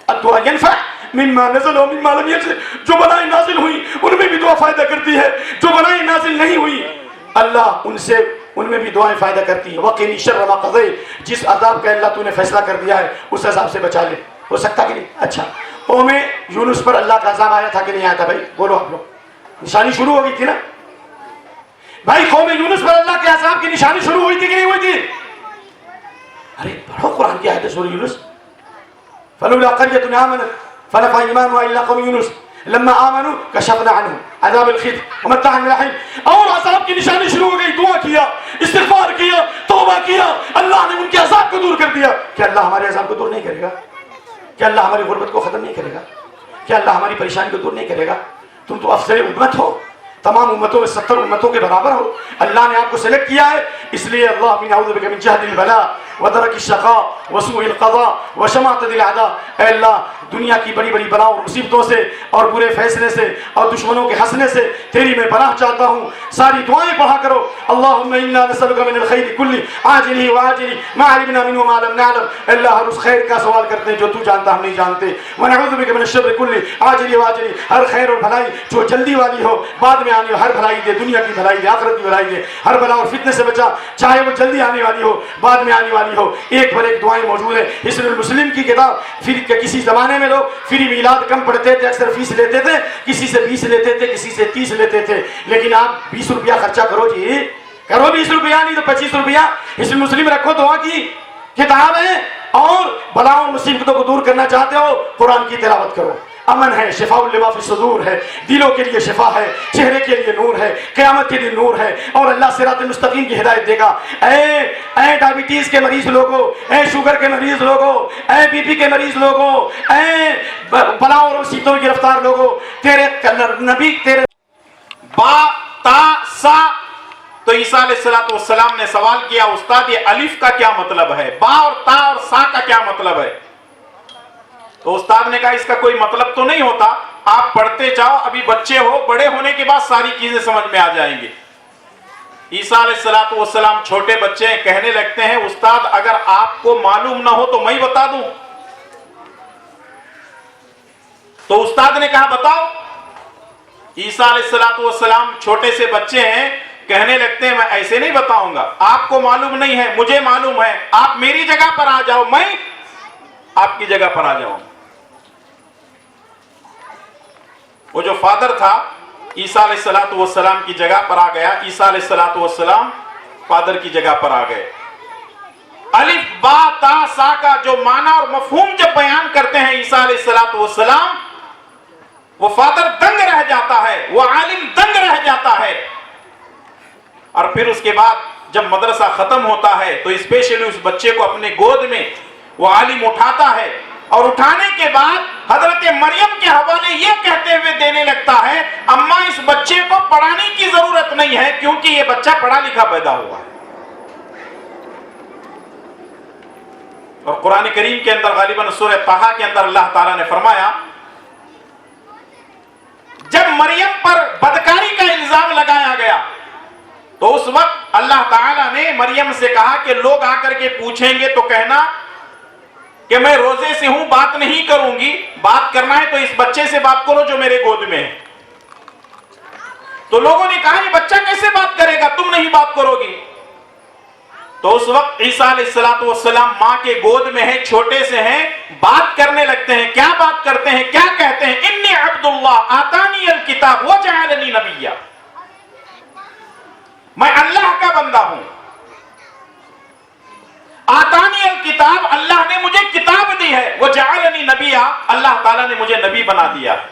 الدعا ينفع مما نزل و مما لم ينزل، جو بلائیں نازل ہوئی ان میں بھی دعا فائدہ کرتی ہے، جو بلائیں نازل نہیں ہوئی اللہ ان میں بھی دعائیں فائدہ کرتی ہیں۔ وقنی شر ما قضیت، جس عذاب کا اللہ تو نے فیصلہ کر دیا ہے اس عذاب سے بچا لے۔ ہو سکتا کہ نہیں؟ اچھا، قوم یونس پر اللہ کا عذاب آیا تھا کہ نہیں آیا تھا؟ بھائی بولو آپ لوگ، نشانی شروع ہو گئی تھی نا بھائی؟ قوم یونس پر اللہ کے عذاب کی نشانی شروع ہوئی تھی کہ نہیں ہوئی تھی؟ ارے پڑھو قرآن کی آیت سورہ یونس۔ فلولا قرية آمنت فنفع إيمانها إلا قوم يونس لما آمنوا كشفنا عنهم عذاب الخزي ومتعنا إلى حين۔ اور عذاب کی نشانی شروع ہو گئی، دعا کیا، استغفار کیا، توبہ کیا، اللہ نے ان کے عذاب کو دور کر دیا۔ کیا اللہ ہمارے عذاب کو دور نہیں کرے گا؟ کیا اللہ ہماری غربت کو ختم نہیں کرے گا؟ کیا اللہ ہماری پریشانی کو دور نہیں کرے گا؟ تم تو افضل امت ہو، تمام امتوں میں 70 امتوں کے برابر ہو۔ اللہ نے آپ کو سلیکٹ کیا ہے، اس لیے اللہ من اعوذ بک من جہد البلاء ودرک الشقاء وسوء القضاء وشماتة الاعداء۔ اے اللہ دنیا کی بڑی بڑی بلاؤں اور مصیبتوں سے اور برے فیصلے سے اور دشمنوں کے ہنسنے سے تیری میں پناہ چاہتا ہوں۔ ساری دعائیں پڑھا کرو، اللہم انا نسألک من الخیر کلہ عاجلہ وآجلہ ما علمنا منہ وما لم نعلم۔ اے اللہ ہر اس خیر کا سوال کرتے ہیں جو تو جانتا ہم نہیں جانتے۔ ونعوذ بک من الشر کلہ عاجلہ وآجلہ، ہر خیر اور بھلائی جو جلدی والی ہو بعد میں آنی ہو، ہر بھلائی دے، دنیا کی بھلائی دے، آخرت کی بھلائی دے، ہر بلا اور فتنے سے بچا، چاہے وہ جلدی آنے والی ہو بعد میں آنے والی ہو۔ ایک پر ایک دعائیں موجود ہیں حصن المسلم کی کتاب۔ پھر کسی زمانے میں لوگ فری میلاد کم پڑھتے تھے، اکثر فیس لیتے تھے، کسی سے 20 لیتے تھے، کسی سے 30 لیتے تھے، لیکن آپ 20 روپیہ خرچہ کرو جی، کرو 20 روپیہ نہیں تو 25 روپیہ، حصن المسلم رکھو، دعا کی کتاب ہے، اور بلاؤں اور مصیبتوں کو دور کرنا چاہتے ہو قرآن کی تلاوت کرو۔ امن ہے، شفاء لما فی الصدور ہے، دلوں کے لیے شفا ہے، چہرے کے لیے نور ہے، قیامت کے لیے نور ہے، اور اللہ صراط مستقیم کی ہدایت دے گا۔ اے ڈائبٹیز کے مریض لوگوں، اے شوگر کے مریض لوگوں، اے بی پی کے مریض لوگوں، اے بلاؤں اور مصیبتوں میں گرفتار لوگوں، تیرے نبی تیرے با تا سا۔ تو عیسیٰ علیہ السلام نے سوال کیا استاد یہ الف کا کیا مطلب ہے، با اور تا اور سا کا کیا مطلب ہے؟ تو استاد نے کہا اس کا کوئی مطلب تو نہیں ہوتا، آپ پڑھتے جاؤ، ابھی بچے ہو، بڑے ہونے کے بعد ساری چیزیں سمجھ میں آ جائیں گے۔ عیسیٰ علیہ السلام چھوٹے بچے ہیں، کہنے لگتے ہیں استاد اگر آپ کو معلوم نہ ہو تو میں بتا دوں؟ تو استاد نے کہا بتاؤ۔ عیسیٰ علیہ السلام چھوٹے سے بچے ہیں، کہنے لگتے ہیں میں ایسے نہیں بتاؤں گا، آپ کو معلوم نہیں ہے، مجھے معلوم ہے، آپ میری جگہ پر آ جاؤ، میں آپ کی جگہ پر آ جاؤں۔ وہ جو فادر تھا عیسیٰ علیہ السلام کی جگہ پر آ گیا، عیسیٰ علیہ السلام فادر کی جگہ پر آ گئے۔ الف با تا سا کا جو معنی اور مفہوم جب بیان کرتے ہیں عیسیٰ علیہ السلام، وہ فادر دنگ رہ جاتا ہے، وہ عالم دنگ رہ جاتا ہے۔ اور پھر اس کے بعد جب مدرسہ ختم ہوتا ہے تو اسپیشلی اس بچے کو اپنے گود میں وہ عالم اٹھاتا ہے، اور اٹھانے کے بعد حضرت مریم کے حوالے یہ کہتے ہوئے دینے لگتا ہے اماں اس بچے کو پڑھانے کی ضرورت نہیں ہے کیونکہ یہ بچہ پڑھا لکھا پیدا ہوا ہے۔ اور قرآن کریم کے اندر غالباً سورہ طٰہٰ کے اندر اللہ تعالیٰ نے فرمایا جب مریم پر بدکاری کا الزام لگایا گیا تو اس وقت اللہ تعالیٰ نے مریم سے کہا کہ لوگ آ کر کے پوچھیں گے تو کہنا کہ میں روزے سے ہوں، بات نہیں کروں گی، بات کرنا ہے تو اس بچے سے بات کرو جو میرے گود میں ہے۔ تو لوگوں نے کہا یہ بچہ کیسے بات کرے گا، تم نہیں بات کرو گی؟ تو اس وقت عیسیٰ علیہ السلام ماں کے گود میں ہے، چھوٹے سے ہیں، بات کرنے لگتے ہیں۔ کیا بات کرتے ہیں، کیا کہتے ہیں؟ انی عبد اللہ آتانی الکتاب وجعلنی نبیا، میں اللہ کا بندہ ہوں، آتانی الکتاب، اللہ نے مجھے کتاب دی ہے، وجعلنی نبیا، اللہ تعالیٰ نے مجھے نبی بنا دیا ہے۔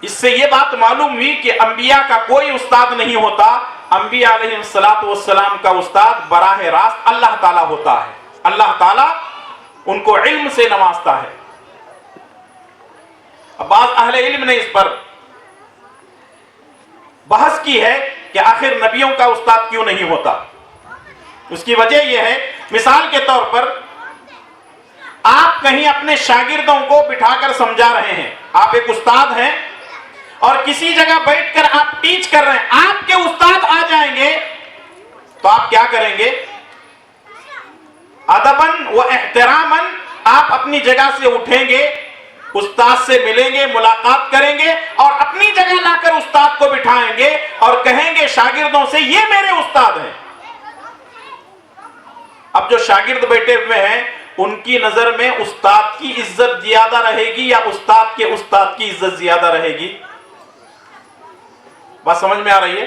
اس سے یہ بات معلوم ہوئی کہ انبیاء کا کوئی استاد نہیں ہوتا، انبیاء علیہ السلام کا استاد براہ راست اللہ تعالیٰ ہوتا ہے۔ اللہ تعالیٰ ان کو علم سے نوازتا ہے۔ اب بعض اہل علم نے اس پر بحث کی ہے کہ آخر نبیوں کا استاد کیوں نہیں ہوتا۔ اس کی وجہ یہ ہے، مثال کے طور پر آپ کہیں اپنے شاگردوں کو بٹھا کر سمجھا رہے ہیں، آپ ایک استاد ہیں اور کسی جگہ بیٹھ کر آپ ٹیچ کر رہے ہیں، آپ کے استاد آ جائیں گے تو آپ کیا کریں گے؟ ادباً و احتراماً آپ اپنی جگہ سے اٹھیں گے، استاد سے ملیں گے، ملاقات کریں گے اور اپنی جگہ لا کر استاد کو بٹھائیں گے اور کہیں گے شاگردوں سے یہ میرے استاد ہیں۔ اب جو شاگرد بیٹھے ہوئے ہیں ان کی نظر میں استاد کی عزت زیادہ رہے گی یا استاد کے استاد کی عزت زیادہ رہے گی؟ بات سمجھ میں آ رہی ہے؟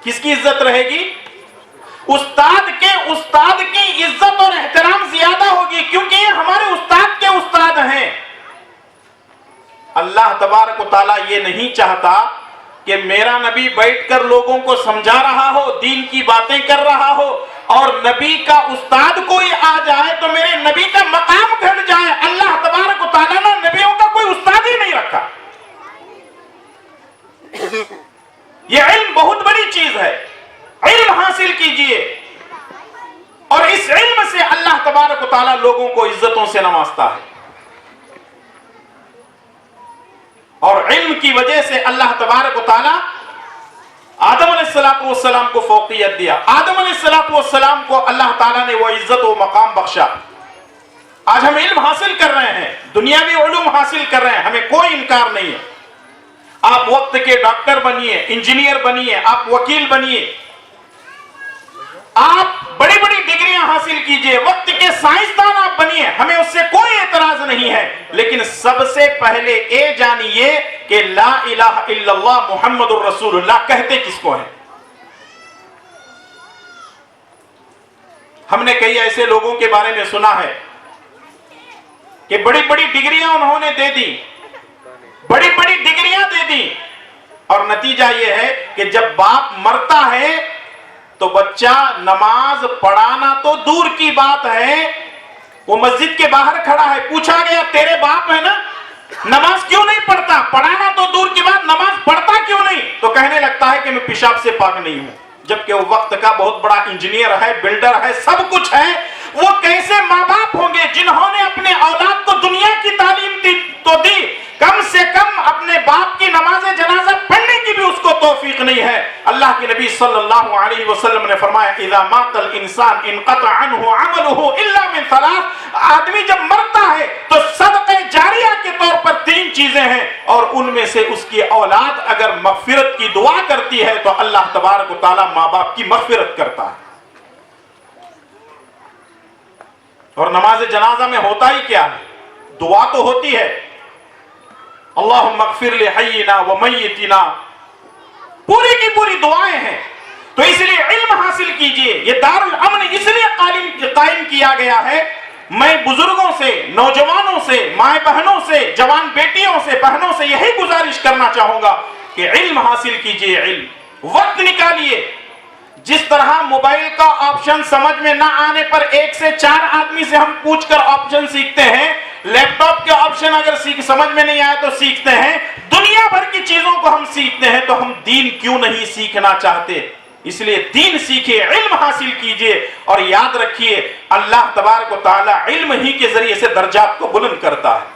کس کی عزت رہے گی؟ استاد کے استاد کی عزت اور احترام زیادہ ہوگی، کیونکہ یہ ہمارے استاد کے استاد ہیں۔ اللہ تبارک و تعالیٰ یہ نہیں چاہتا کہ میرا نبی بیٹھ کر لوگوں کو سمجھا رہا ہو، دین کی باتیں کر رہا ہو اور نبی کا استاد کوئی آ جائے تو میرے نبی کا مقام گھٹ جائے۔ اللہ تبارک و تعالیٰ نے نبیوں کا کوئی استاد ہی نہیں رکھا۔ یہ علم بہت بڑی چیز ہے، علم حاصل کیجئے اور اس علم سے اللہ تبارک و تعالیٰ لوگوں کو عزتوں سے نوازتا ہے، اور علم کی وجہ سے اللہ تبارک و تعالیٰ آدم علیہ السلام کو فوقیت دیا۔ آدم علیہ السلام کو اللہ تعالیٰ نے وہ عزت و مقام بخشا۔ آج ہم علم حاصل کر رہے ہیں، دنیاوی علوم حاصل کر رہے ہیں، ہمیں کوئی انکار نہیں ہے۔ آپ وقت کے ڈاکٹر بنیے، انجینئر بنیے، آپ وکیل بنیے، آپ بڑی بڑی ڈگریاں حاصل کیجئے، وقت کے سائنسدان آپ بنیے، ہمیں اس سے کوئی اعتراض نہیں ہے، لیکن سب سے پہلے یہ جانیے کہ لا الہ الا اللہ محمد الرسول اللہ کہتے کس کو ہیں؟ ہم نے کئی ایسے لوگوں کے بارے میں سنا ہے کہ بڑی بڑی ڈگریاں انہوں نے دے دی، بڑی بڑی ڈگریاں دے دی، اور نتیجہ یہ ہے کہ جب باپ مرتا ہے تو بچہ نماز پڑھانا تو دور کی بات ہے، وہ مسجد کے باہر کھڑا ہے، پوچھا گیا تیرے باپ ہے نا، نماز کیوں نہیں پڑھتا؟ پڑھانا تو دور کی بات، نماز پڑھتا کیوں نہیں؟ تو کہنے لگتا ہے کہ میں پیشاب سے پاک نہیں ہوں، جبکہ وہ وقت کا بہت بڑا انجینئر ہے، بلڈر ہے، سب کچھ ہے۔ وہ کیسے ماں باپ ہوں گے جنہوں نے اپنے اولاد کو دنیا کی تعلیم تو دی، کم سے کم اپنے باپ کی نماز جنازہ پڑھنے کی بھی اس کو توفیق نہیں ہے۔ اللہ کے نبی صلی اللہ علیہ وسلم نے فرمایا اذا مات الانسان انقطع عنہ عملہ الا من ثلاث، آدمی جب مرتا ہے تو صدقہ جاریہ کے طور پر 3 چیزیں ہیں، اور ان میں سے اس کی اولاد اگر مغفرت کی دعا کرتی ہے تو اللہ تبارک و تعالی ماں باپ کی مغفرت کرتا ہے۔ اور نماز جنازہ میں ہوتا ہی کیا ہے؟ دعا تو ہوتی ہے، اللہم اغفر لحینا ومیتنا، پوری کی پوری دعائیں ہیں۔ تو اس لیے علم حاصل کیجئے، یہ دار الامن اس لیے قائم کیا گیا ہے۔ میں بزرگوں سے، نوجوانوں سے، مائیں بہنوں سے، جوان بیٹیوں سے، بہنوں سے یہی گزارش کرنا چاہوں گا کہ علم حاصل کیجئے، علم وقت نکالیے۔ جس طرح موبائل کا آپشن سمجھ میں نہ آنے پر 1 سے 4 آدمی سے ہم پوچھ کر آپشن سیکھتے ہیں، لیپ ٹاپ کے آپشن اگر سمجھ میں نہیں آئے تو سیکھتے ہیں، دنیا بھر کی چیزوں کو ہم سیکھتے ہیں، تو ہم دین کیوں نہیں سیکھنا چاہتے؟ اس لیے دین سیکھیے، علم حاصل کیجئے، اور یاد رکھیے اللہ تبارک و تعالی علم ہی کے ذریعے سے درجات کو بلند کرتا ہے۔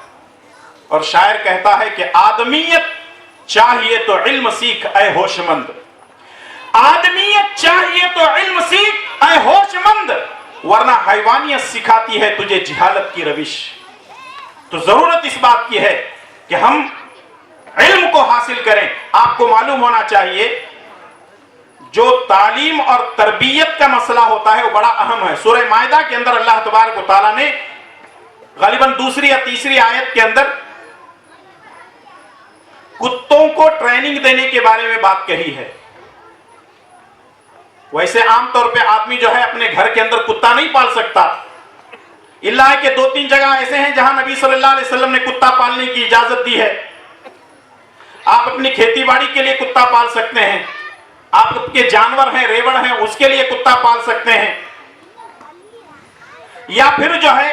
اور شاعر کہتا ہے کہ آدمیت چاہیے تو علم سیکھ اے ہوش مند، آدمیت چاہیے تو علم سیکھ اے ہوش مند، ورنہ حیوانیت سکھاتی ہے تجھے جہالت کی روش۔ تو ضرورت اس بات کی ہے کہ ہم علم کو حاصل کریں۔ آپ کو معلوم ہونا چاہیے جو تعلیم اور تربیت کا مسئلہ ہوتا ہے وہ بڑا اہم ہے۔ سورہ مائدہ کے اندر اللہ تبارک و تعالیٰ نے غالباً 2 یا 3 آیت کے اندر کتوں کو ٹریننگ دینے کے بارے میں بات کہی ہے۔ ویسے عام طور پہ آدمی جو ہے اپنے گھر کے اندر کتا نہیں پال سکتا، اللہ ہے کہ 2-3 جگہ ایسے ہیں جہاں نبی صلی اللہ علیہ وسلم نے کتا پالنے کی اجازت دی ہے۔ آپ اپنی کھیتی باڑی کے لیے کتا پال سکتے ہیں، آپ کے جانور ہیں ریوڑ ہیں اس کے لیے کتا پال سکتے ہیں، یا پھر جو ہے